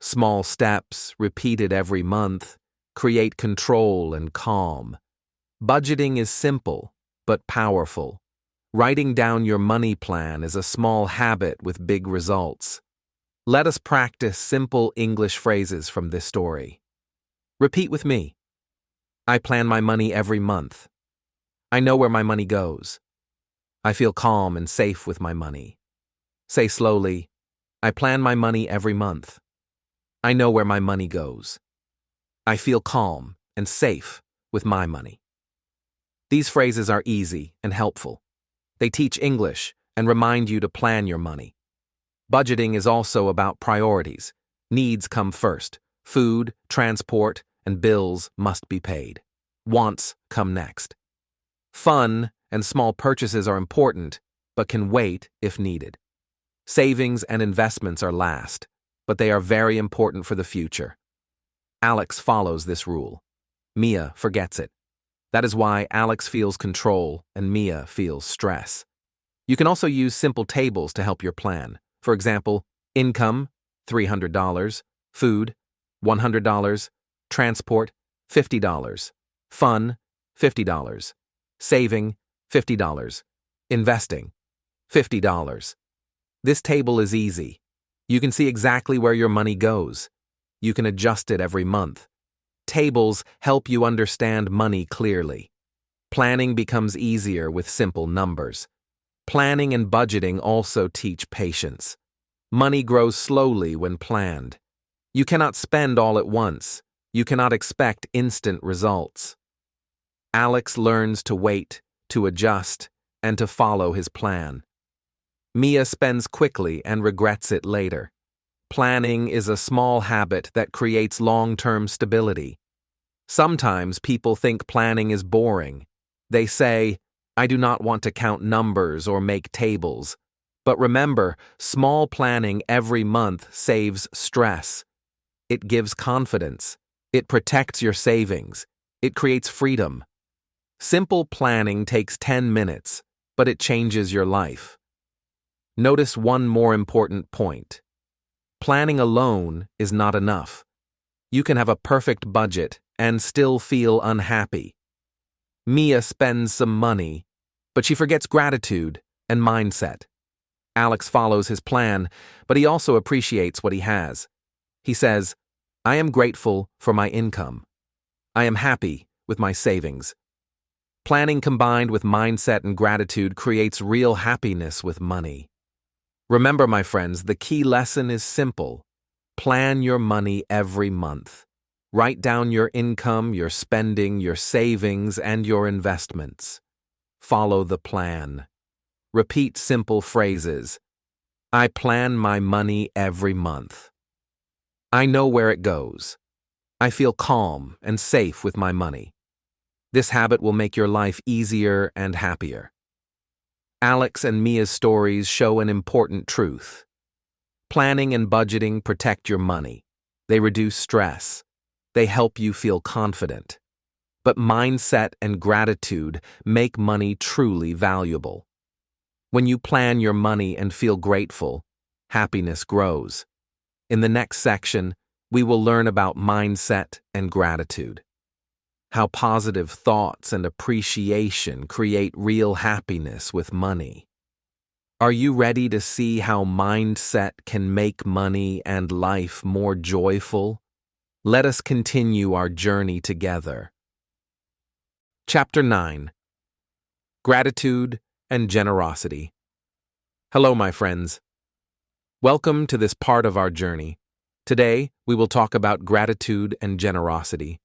Small steps, repeated every month, create control and calm. Budgeting is simple, but powerful. Writing down your money plan is a small habit with big results. Let us practice simple English phrases from this story. Repeat with me. I plan my money every month. I know where my money goes. I feel calm and safe with my money. Say slowly, I plan my money every month. I know where my money goes. I feel calm and safe with my money. These phrases are easy and helpful. They teach English and remind you to plan your money. Budgeting is also about priorities. Needs come first. Food, transport, and bills must be paid. Wants come next. Fun and small purchases are important, but can wait if needed. Savings and investments are last, but they are very important for the future. Alex follows this rule. Mia forgets it. That is why Alex feels control and Mia feels stress. You can also use simple tables to help your plan. For example, income, $300, food, $100, transport, $50, fun, $50, saving, $50, investing, $50. This table is easy. You can see exactly where your money goes. You can adjust it every month. Tables help you understand money clearly. Planning becomes easier with simple numbers. Planning and budgeting also teach patience. Money grows slowly when planned. You cannot spend all at once. You cannot expect instant results. Alex learns to wait, to adjust, and to follow his plan. Mia spends quickly and regrets it later. Planning is a small habit that creates long-term stability. Sometimes people think planning is boring. They say, "I do not want to count numbers or make tables." But remember, small planning every month saves stress. It gives confidence. It protects your savings. It creates freedom. Simple planning takes 10 minutes, but it changes your life. Notice one more important point. Planning alone is not enough. You can have a perfect budget and still feel unhappy. Mia spends some money, but she forgets gratitude and mindset. Alex follows his plan, but he also appreciates what he has. He says, "I am grateful for my income. I am happy with my savings." Planning combined with mindset and gratitude creates real happiness with money. Remember, my friends, the key lesson is simple. Plan your money every month. Write down your income, your spending, your savings, and your investments. Follow the plan. Repeat simple phrases. I plan my money every month. I know where it goes. I feel calm and safe with my money. This habit will make your life easier and happier. Alex and Mia's stories show an important truth. Planning and budgeting protect your money. They reduce stress. They help you feel confident. But mindset and gratitude make money truly valuable. When you plan your money and feel grateful, happiness grows. In the next section, we will learn about mindset and gratitude. How positive thoughts and appreciation create real happiness with money. Are you ready to see how mindset can make money and life more joyful? Let us continue our journey together. Chapter 9. Gratitude and Generosity. Hello, my friends. Welcome to this part of our journey. Today, we will talk about gratitude and generosity.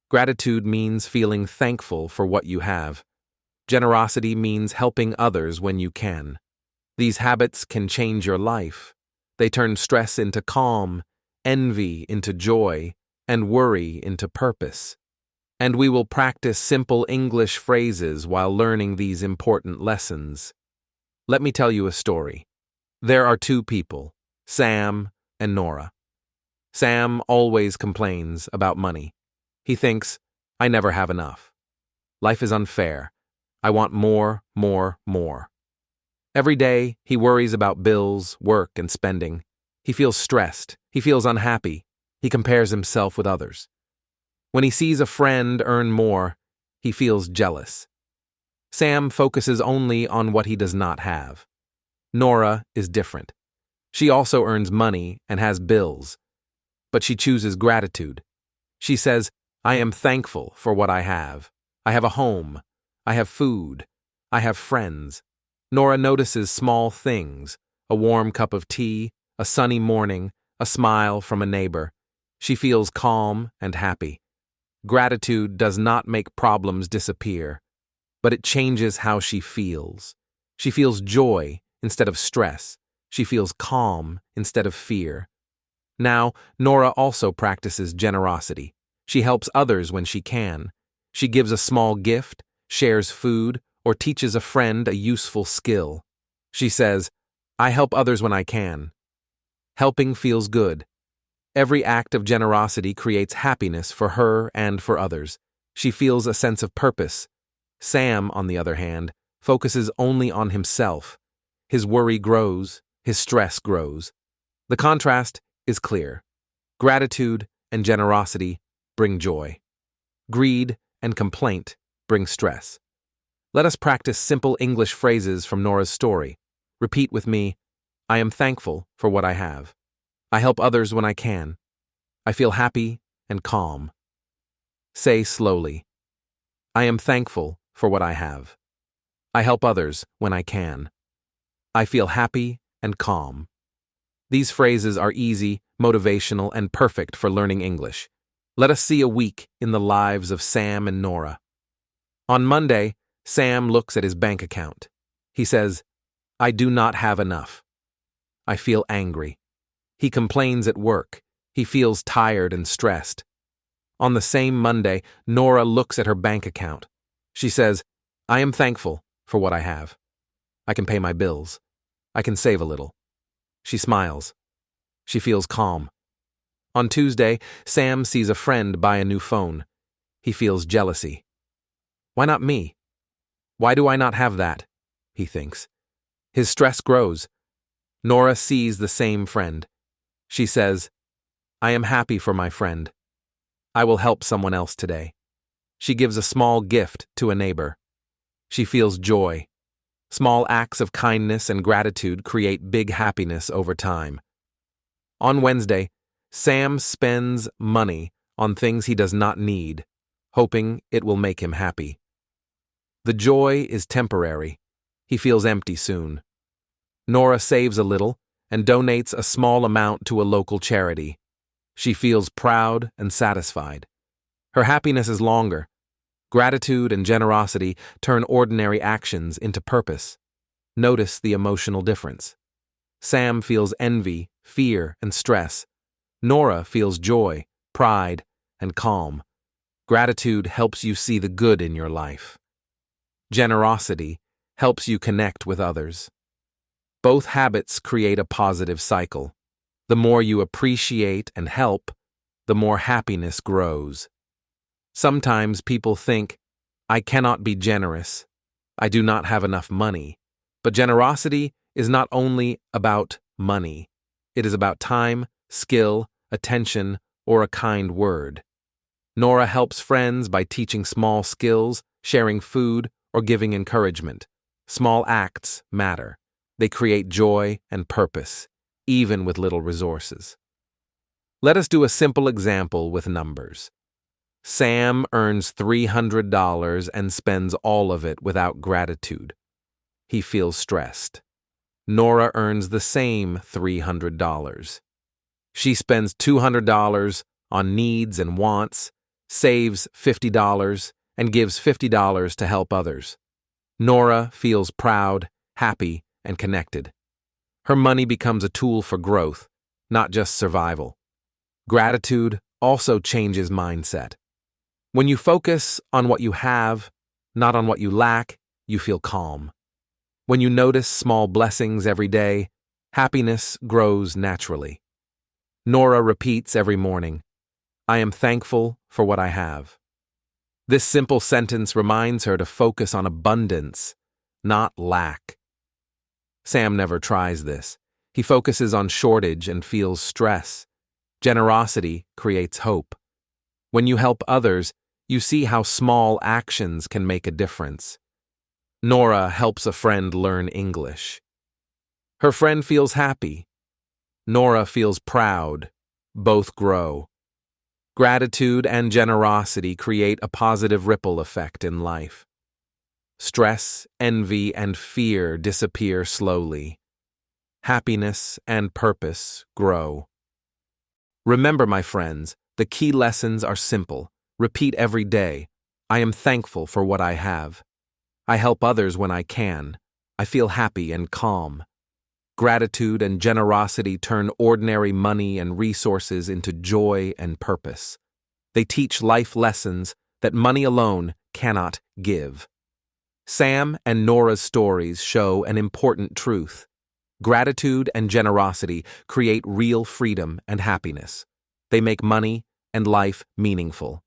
Gratitude means feeling thankful for what you have. Generosity means helping others when you can. These habits can change your life. They turn stress into calm, envy into joy, and worry into purpose. And we will practice simple English phrases while learning these important lessons. Let me tell you a story. There are two people, Sam and Nora. Sam always complains about money. He thinks, "I never have enough. Life is unfair. I want more, more, more." Every day, he worries about bills, work, and spending. He feels stressed. He feels unhappy. He compares himself with others. When he sees a friend earn more, he feels jealous. Sam focuses only on what he does not have. Nora is different. She also earns money and has bills, but she chooses gratitude. She says, "I am thankful for what I have. I have a home. I have food. I have friends." Nora notices small things, a warm cup of tea, a sunny morning, a smile from a neighbor. She feels calm and happy. Gratitude does not make problems disappear, but it changes how she feels. She feels joy instead of stress. She feels calm instead of fear. Now, Nora also practices generosity. She helps others when she can. She gives a small gift, shares food, or teaches a friend a useful skill. She says, "I help others when I can." Helping feels good. Every act of generosity creates happiness for her and for others. She feels a sense of purpose. Sam, on the other hand, focuses only on himself. His worry grows, his stress grows. The contrast is clear. Gratitude and generosity bring joy. Greed and complaint bring stress. Let us practice simple English phrases from Nora's story. Repeat with me, "I am thankful for what I have. I help others when I can. I feel happy and calm. Say slowly, I am thankful for what I have. I help others when I can. I feel happy and calm. These phrases are easy, motivational, and perfect for learning English. Let us see a week in the lives of Sam and Nora. On Monday, Sam looks at his bank account. He says, I do not have enough. I feel angry. He complains at work. He feels tired and stressed. On the same Monday, Nora looks at her bank account. She says, I am thankful for what I have. I can pay my bills. I can save a little. She smiles. She feels calm. On Tuesday, Sam sees a friend buy a new phone. He feels jealousy. Why not me? Why do I not have that? He thinks. His stress grows. Nora sees the same friend. She says, I am happy for my friend. I will help someone else today. She gives a small gift to a neighbor. She feels joy. Small acts of kindness and gratitude create big happiness over time. On Wednesday, Sam spends money on things he does not need, hoping it will make him happy. The joy is temporary. He feels empty soon. Nora saves a little and donates a small amount to a local charity. She feels proud and satisfied. Her happiness is longer. Gratitude and generosity turn ordinary actions into purpose. Notice the emotional difference. Sam feels envy, fear, and stress. Nora feels joy, pride, and calm. Gratitude helps you see the good in your life. Generosity helps you connect with others. Both habits create a positive cycle. The more you appreciate and help, the more happiness grows. Sometimes people think, I cannot be generous. I do not have enough money. But generosity is not only about money. It is about time, skill, attention, or a kind word. Nora helps friends by teaching small skills, sharing food, or giving encouragement. Small acts matter. They create joy and purpose, even with little resources. Let us do a simple example with numbers. Sam earns $300 and spends all of it without gratitude. He feels stressed. Nora earns the same $300. She spends $200 on needs and wants, saves $50, and gives $50 to help others. Nora feels proud, happy, and connected. Her money becomes a tool for growth, not just survival. Gratitude also changes mindset. When you focus on what you have, not on what you lack, you feel calm. When you notice small blessings every day, happiness grows naturally. Nora repeats every morning, I am thankful for what I have. This simple sentence reminds her to focus on abundance, not lack. Sam never tries this. He focuses on shortage and feels stress. Generosity creates hope. When you help others, you see how small actions can make a difference. Nora helps a friend learn English. Her friend feels happy. Nora feels proud. Both grow. Gratitude and generosity create a positive ripple effect in life. Stress, envy, and fear disappear slowly. Happiness and purpose grow. Remember, my friends, the key lessons are simple. Repeat every day. I am thankful for what I have. I help others when I can. I feel happy and calm. Gratitude and generosity turn ordinary money and resources into joy and purpose. They teach life lessons that money alone cannot give. Sam and Nora's stories show an important truth. Gratitude and generosity create real freedom and happiness. They make money and life meaningful.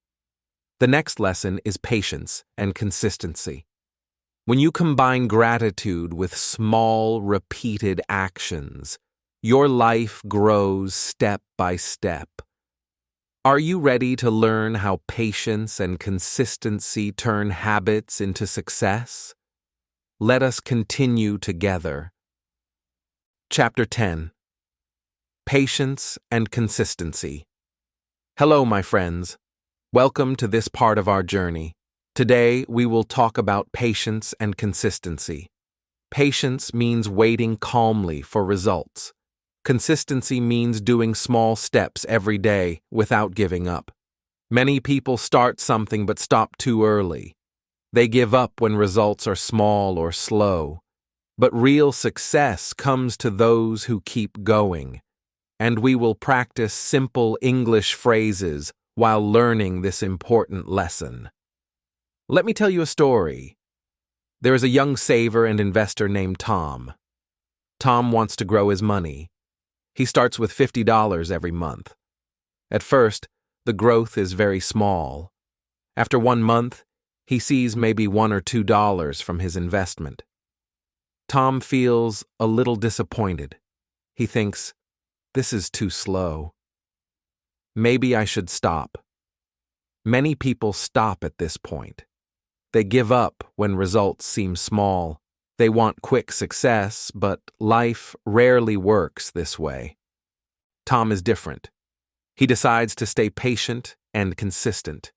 The next lesson is patience and consistency. When you combine gratitude with small, repeated actions, your life grows step by step. Are you ready to learn how patience and consistency turn habits into success? Let us continue together. Chapter 10. Patience and Consistency. Hello, my friends. Welcome to this part of our journey. Today, we will talk about patience and consistency. Patience means waiting calmly for results. Consistency means doing small steps every day without giving up. Many people start something but stop too early. They give up when results are small or slow. But real success comes to those who keep going. And we will practice simple English phrases while learning this important lesson. Let me tell you a story. There is a young saver and investor named Tom. Tom wants to grow his money. He starts with $50 every month. At first, the growth is very small. After 1 month, he sees maybe $1 or $2 from his investment. Tom feels a little disappointed. He thinks, "This is too slow. Maybe I should stop." Many people stop at this point. They give up when results seem small. They want quick success, but life rarely works this way. Tom is different. He decides to stay patient and consistent.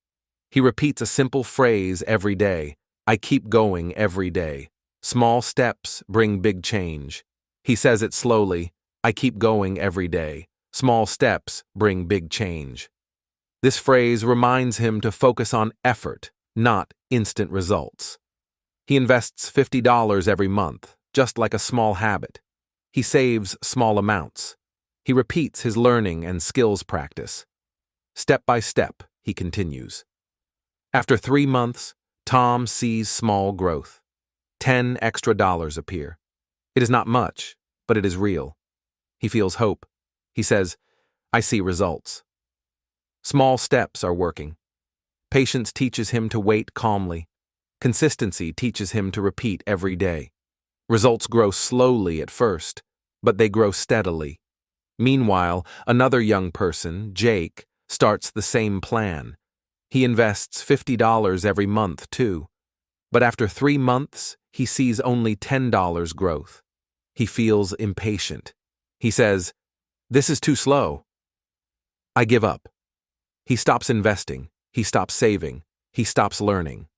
He repeats a simple phrase every day. I keep going every day. Small steps bring big change. He says it slowly. I keep going every day. Small steps bring big change. This phrase reminds him to focus on effort, not instant results. He invests $50 every month, just like a small habit. He saves small amounts. He repeats his learning and skills practice. Step by step, he continues. After 3 months, Tom sees small growth. $10 extra appear. It is not much, but it is real. He feels hope. He says, I see results. Small steps are working. Patience teaches him to wait calmly. Consistency teaches him to repeat every day. Results grow slowly at first, but they grow steadily. Meanwhile, another young person, Jake, starts the same plan. He invests $50 every month, too. But after 3 months, he sees only $10 growth. He feels impatient. He says, "This is too slow." I give up. He stops investing. He stops saving. He stops learning.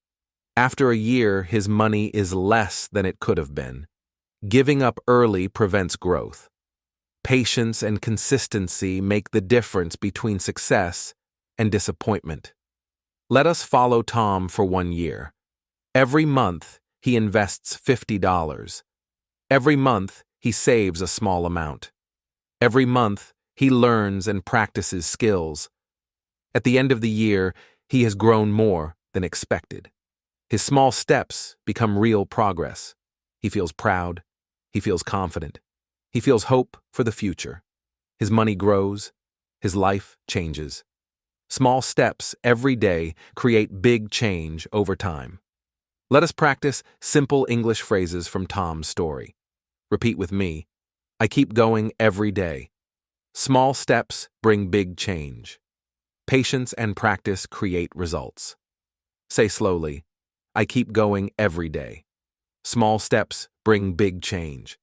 After a year, his money is less than it could have been. Giving up early prevents growth. Patience and consistency make the difference between success and disappointment. Let us follow Tom for 1 year. Every month, he invests $50. Every month, he saves a small amount. Every month, he learns and practices skills. At the end of the year, he has grown more than expected. His small steps become real progress. He feels proud. He feels confident. He feels hope for the future. His money grows. His life changes. Small steps every day create big change over time. Let us practice simple English phrases from Tom's story. Repeat with me. I keep going every day. Small steps bring big change. Patience and practice create results. Say slowly, I keep going every day. Small steps bring big change.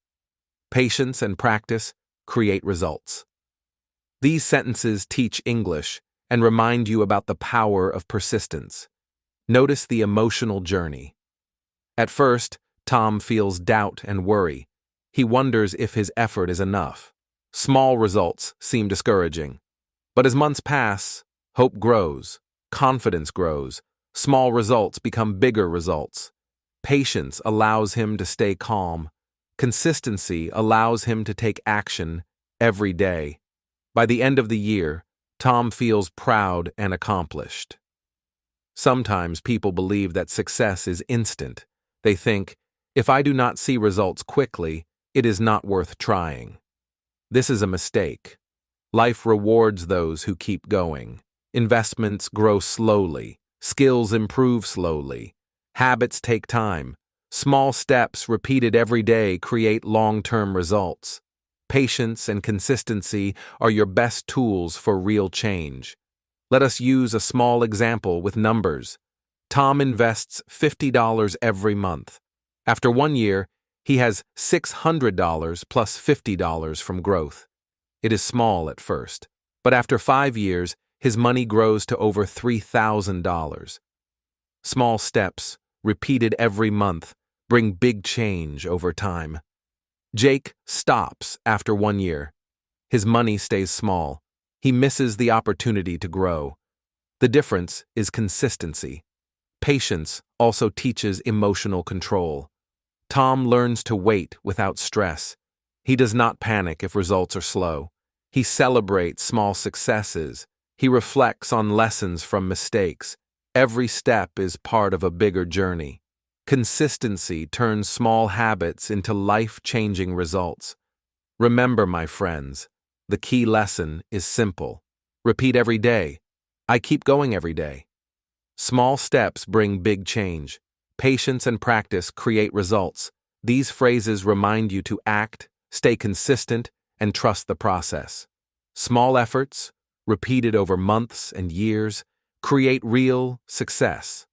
Patience and practice create results. These sentences teach English and remind you about the power of persistence. Notice the emotional journey. At first, Tom feels doubt and worry. He wonders if his effort is enough. Small results seem discouraging. But as months pass, hope grows, confidence grows, small results become bigger results. Patience allows him to stay calm. Consistency allows him to take action every day. By the end of the year, Tom feels proud and accomplished. Sometimes people believe that success is instant. They think, if I do not see results quickly, it is not worth trying. This is a mistake. Life rewards those who keep going. Investments grow slowly. Skills improve slowly. Habits take time. Small steps repeated every day create long-term results. Patience and consistency are your best tools for real change. Let us use a small example with numbers. Tom invests $50 every month. After 1 year, he has $600 plus $50 from growth. It is small at first, but after 5 years, his money grows to over $3,000. Small steps, repeated every month, bring big change over time. Jake stops after 1 year. His money stays small. He misses the opportunity to grow. The difference is consistency. Patience also teaches emotional control. Tom learns to wait without stress. He does not panic if results are slow. He celebrates small successes. He reflects on lessons from mistakes. Every step is part of a bigger journey. Consistency turns small habits into life-changing results. Remember, my friends, the key lesson is simple. Repeat every day. I keep going every day. Small steps bring big change. Patience and practice create results. These phrases remind you to act, stay consistent, and trust the process. Small efforts, repeated over months and years, create real success.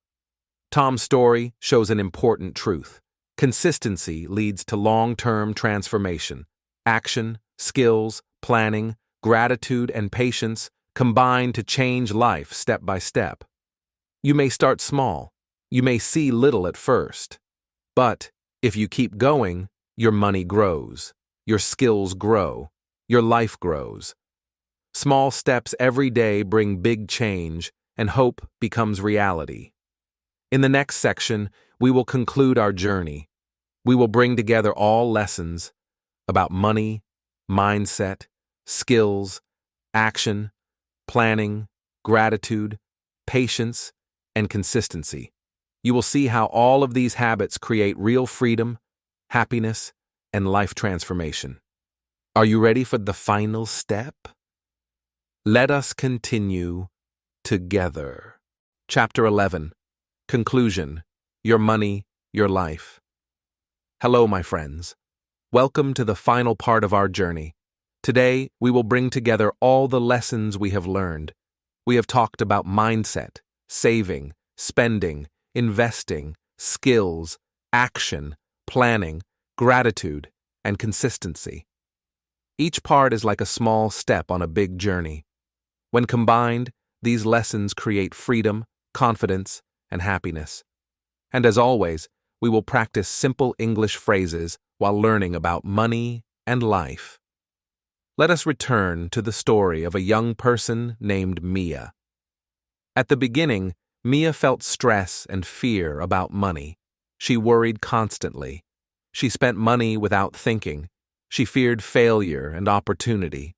Tom's story shows an important truth. Consistency leads to long-term transformation. Action, skills, planning, gratitude, and patience combine to change life step by step. You may start small. You may see little at first. But if you keep going, your money grows, your skills grow, your life grows. Small steps every day bring big change, and hope becomes reality. In the next section, we will conclude our journey. We will bring together all lessons about money, mindset, skills, action, planning, gratitude, patience, and consistency. You will see how all of these habits create real freedom, happiness, and life transformation. Are you ready for the final step? Let us continue together. Chapter 11. Conclusion. Your money, your life. Hello, my friends. Welcome to the final part of our journey. Today, we will bring together all the lessons we have learned. We have talked about mindset, saving, spending, investing, skills, action, planning, gratitude, and consistency. Each part is like a small step on a big journey. When combined, these lessons create freedom, confidence, and happiness. And as always, we will practice simple English phrases while learning about money and life. Let us return to the story of a young person named Mia. At the beginning, Mia felt stress and fear about money. She worried constantly. She spent money without thinking. She feared failure and opportunity.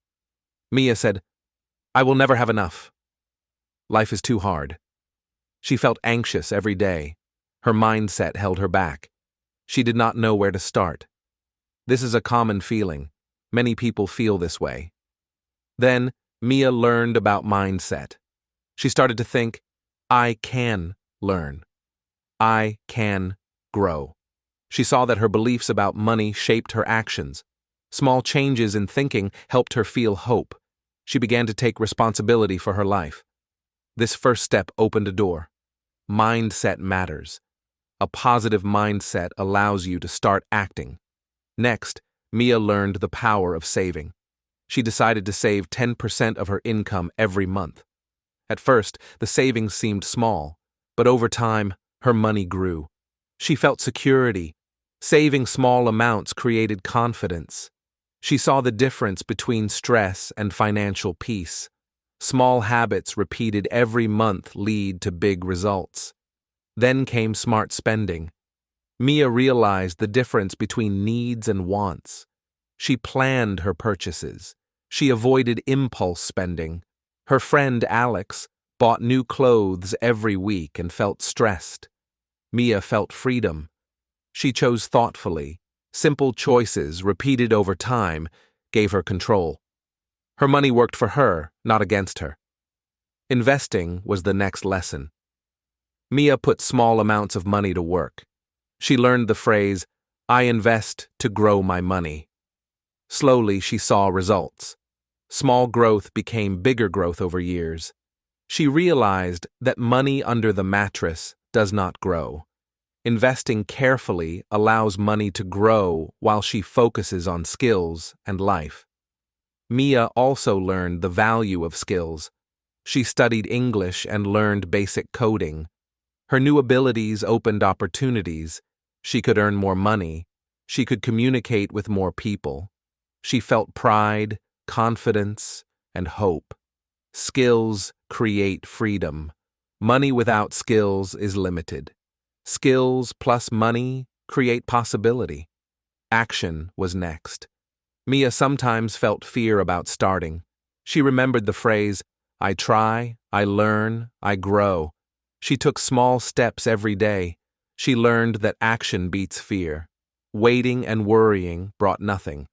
Mia said, "I will never have enough. Life is too hard." She felt anxious every day. Her mindset held her back. She did not know where to start. This is a common feeling. Many people feel this way. Then, Mia learned about mindset. She started to think, I can learn. I can grow. She saw that her beliefs about money shaped her actions. Small changes in thinking helped her feel hope. She began to take responsibility for her life. This first step opened a door. Mindset matters. A positive mindset allows you to start acting. Next, Mia learned the power of saving. She decided to save 10% of her income every month. At first, the savings seemed small, but over time, her money grew. She felt security. Saving small amounts created confidence. She saw the difference between stress and financial peace. Small habits repeated every month lead to big results. Then came smart spending. Mia realized the difference between needs and wants. She planned her purchases. She avoided impulse spending. Her friend Alex bought new clothes every week and felt stressed. Mia felt freedom. She chose thoughtfully. Simple choices, repeated over time, gave her control. Her money worked for her, not against her. Investing was the next lesson. Mia put small amounts of money to work. She learned the phrase, I invest to grow my money. Slowly, she saw results. Small growth became bigger growth over years. She realized that money under the mattress does not grow. Investing carefully allows money to grow while she focuses on skills and life. Mia also learned the value of skills. She studied English and learned basic coding. Her new abilities opened opportunities. She could earn more money. She could communicate with more people. She felt pride, confidence, and hope. Skills create freedom. Money without skills is limited. Skills plus money create possibility. Action was next. Mia sometimes felt fear about starting. She remembered the phrase, "I try, I learn, I grow." She took small steps every day. She learned that action beats fear. Waiting and worrying brought nothing.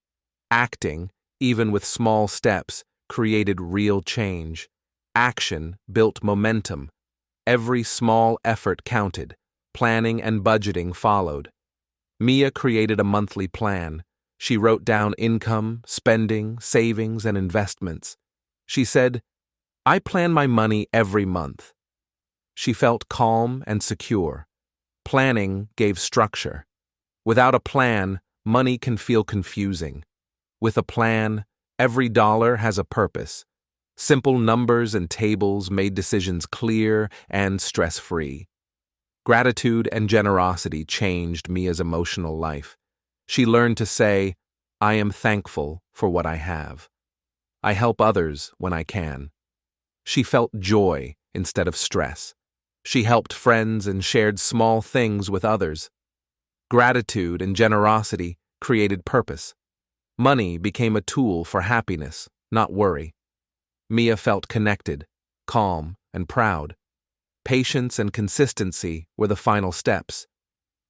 Acting, even with small steps, created real change. Action built momentum. Every small effort counted. Planning and budgeting followed. Mia created a monthly plan. She wrote down income, spending, savings, and investments. She said, "I plan my money every month." She felt calm and secure. Planning gave structure. Without a plan, money can feel confusing. With a plan, every dollar has a purpose. Simple numbers and tables made decisions clear and stress-free. Gratitude and generosity changed Mia's emotional life. She learned to say, "I am thankful for what I have. I help others when I can." She felt joy instead of stress. She helped friends and shared small things with others. Gratitude and generosity created purpose. Money became a tool for happiness, not worry. Mia felt connected, calm, and proud. Patience and consistency were the final steps.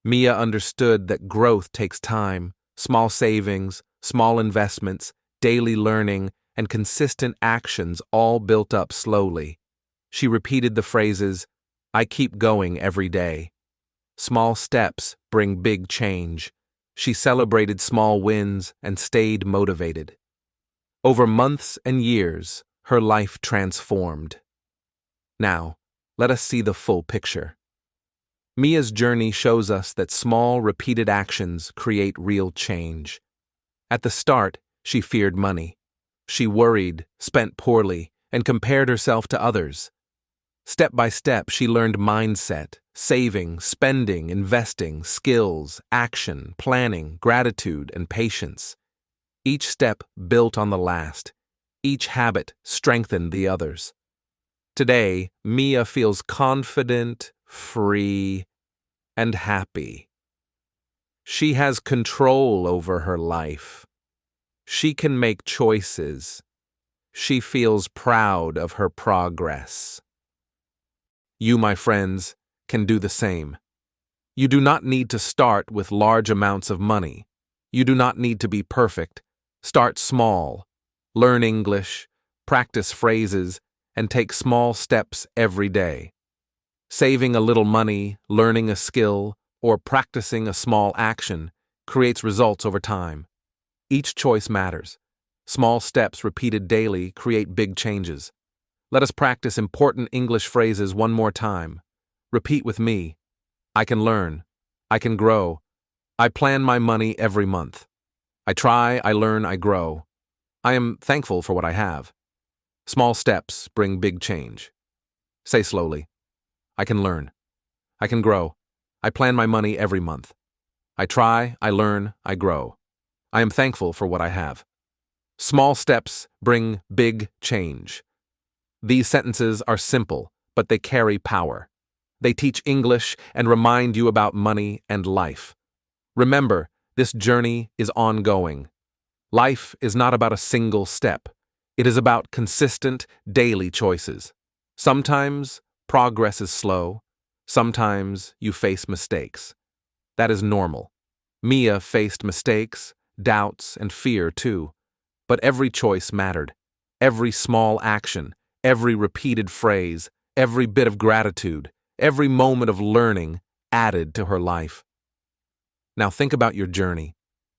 Mia understood that growth takes time. Small savings, small investments, daily learning, and consistent actions all built up slowly. She repeated the phrases, "I keep going every day." Small steps bring big change. She celebrated small wins and stayed motivated. Over months and years, her life transformed. Now, let us see the full picture. Mia's journey shows us that small, repeated actions create real change. At the start, she feared money. She worried, spent poorly, and compared herself to others. Step by step, she learned mindset, saving, spending, investing, skills, action, planning, gratitude, and patience. Each step built on the last. Each habit strengthened the others. Today, Mia feels confident, free, and happy. She has control over her life. She can make choices. She feels proud of her progress. You, my friends, can do the same. You do not need to start with large amounts of money. You do not need to be perfect. Start small. Learn English, practice phrases, and take small steps every day. Saving a little money, learning a skill, or practicing a small action creates results over time. Each choice matters. Small steps repeated daily create big changes. Let us practice important English phrases one more time. Repeat with me. I can learn. I can grow. I plan my money every month. I try, I learn, I grow. I am thankful for what I have. Small steps bring big change. Say slowly. I can learn. I can grow. I plan my money every month. I try, I learn, I grow. I am thankful for what I have. Small steps bring big change. These sentences are simple, but they carry power. They teach English and remind you about money and life. Remember, this journey is ongoing. Life is not about a single step. It is about consistent, daily choices. Sometimes progress is slow. Sometimes you face mistakes. That is normal. Mia faced mistakes, doubts, and fear too. But every choice mattered. Every small action, every repeated phrase, every bit of gratitude, every moment of learning added to her life. Now think about your journey.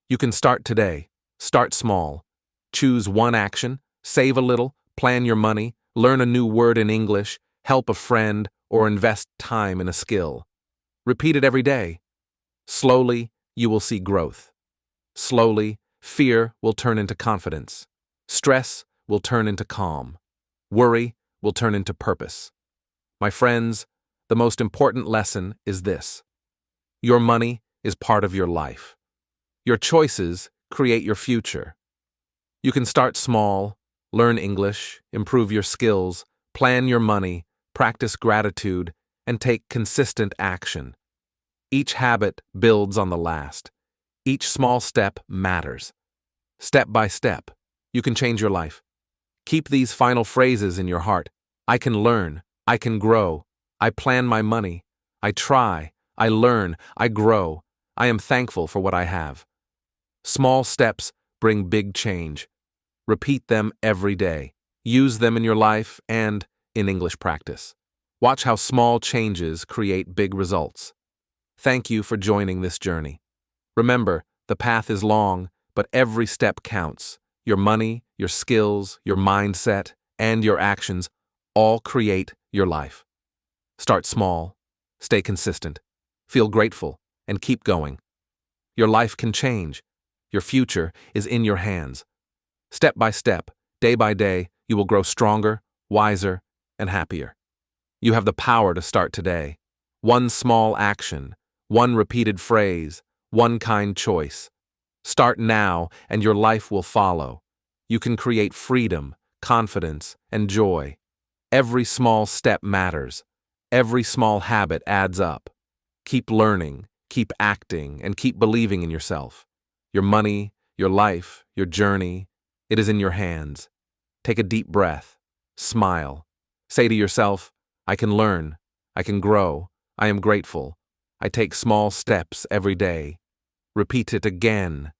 You can start today. Start small. Choose one action, save a little, plan your money, learn a new word in English, help a friend, or invest time in a skill. Repeat it every day. Slowly, you will see growth. Slowly, fear will turn into confidence. Stress will turn into calm. Worry will turn into purpose. My friends, the most important lesson is this. Your money is part of your life. Your choices create your future. You can start small, learn English, improve your skills, plan your money, practice gratitude, and take consistent action. Each habit builds on the last. Each small step matters. Step by step, you can change your life. Keep these final phrases in your heart. I can learn. I can grow. I plan my money. I try. I learn. I grow. I am thankful for what I have. Small steps bring big change. Repeat them every day. Use them in your life and in English practice. Watch how small changes create big results. Thank you for joining this journey. Remember, the path is long, but every step counts. Your money, your skills, your mindset, and your actions all create your life. Start small, stay consistent, feel grateful, and keep going. Your life can change. Your future is in your hands. Step by step, day by day, you will grow stronger, wiser, and happier. You have the power to start today. One small action, one repeated phrase, one kind choice. Start now, and your life will follow. You can create freedom, confidence, and joy. Every small step matters. Every small habit adds up. Keep learning, keep acting, and keep believing in yourself. Your money, your life, your journey, it is in your hands. Take a deep breath. Smile. Say to yourself, I can learn. I can grow. I am grateful. I take small steps every day. Repeat it again.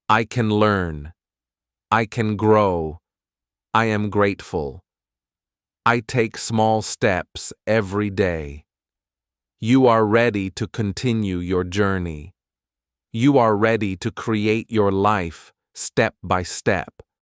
I can learn. I can grow. I am grateful. I take small steps every day. You are ready to continue your journey. You are ready to create your life step by step.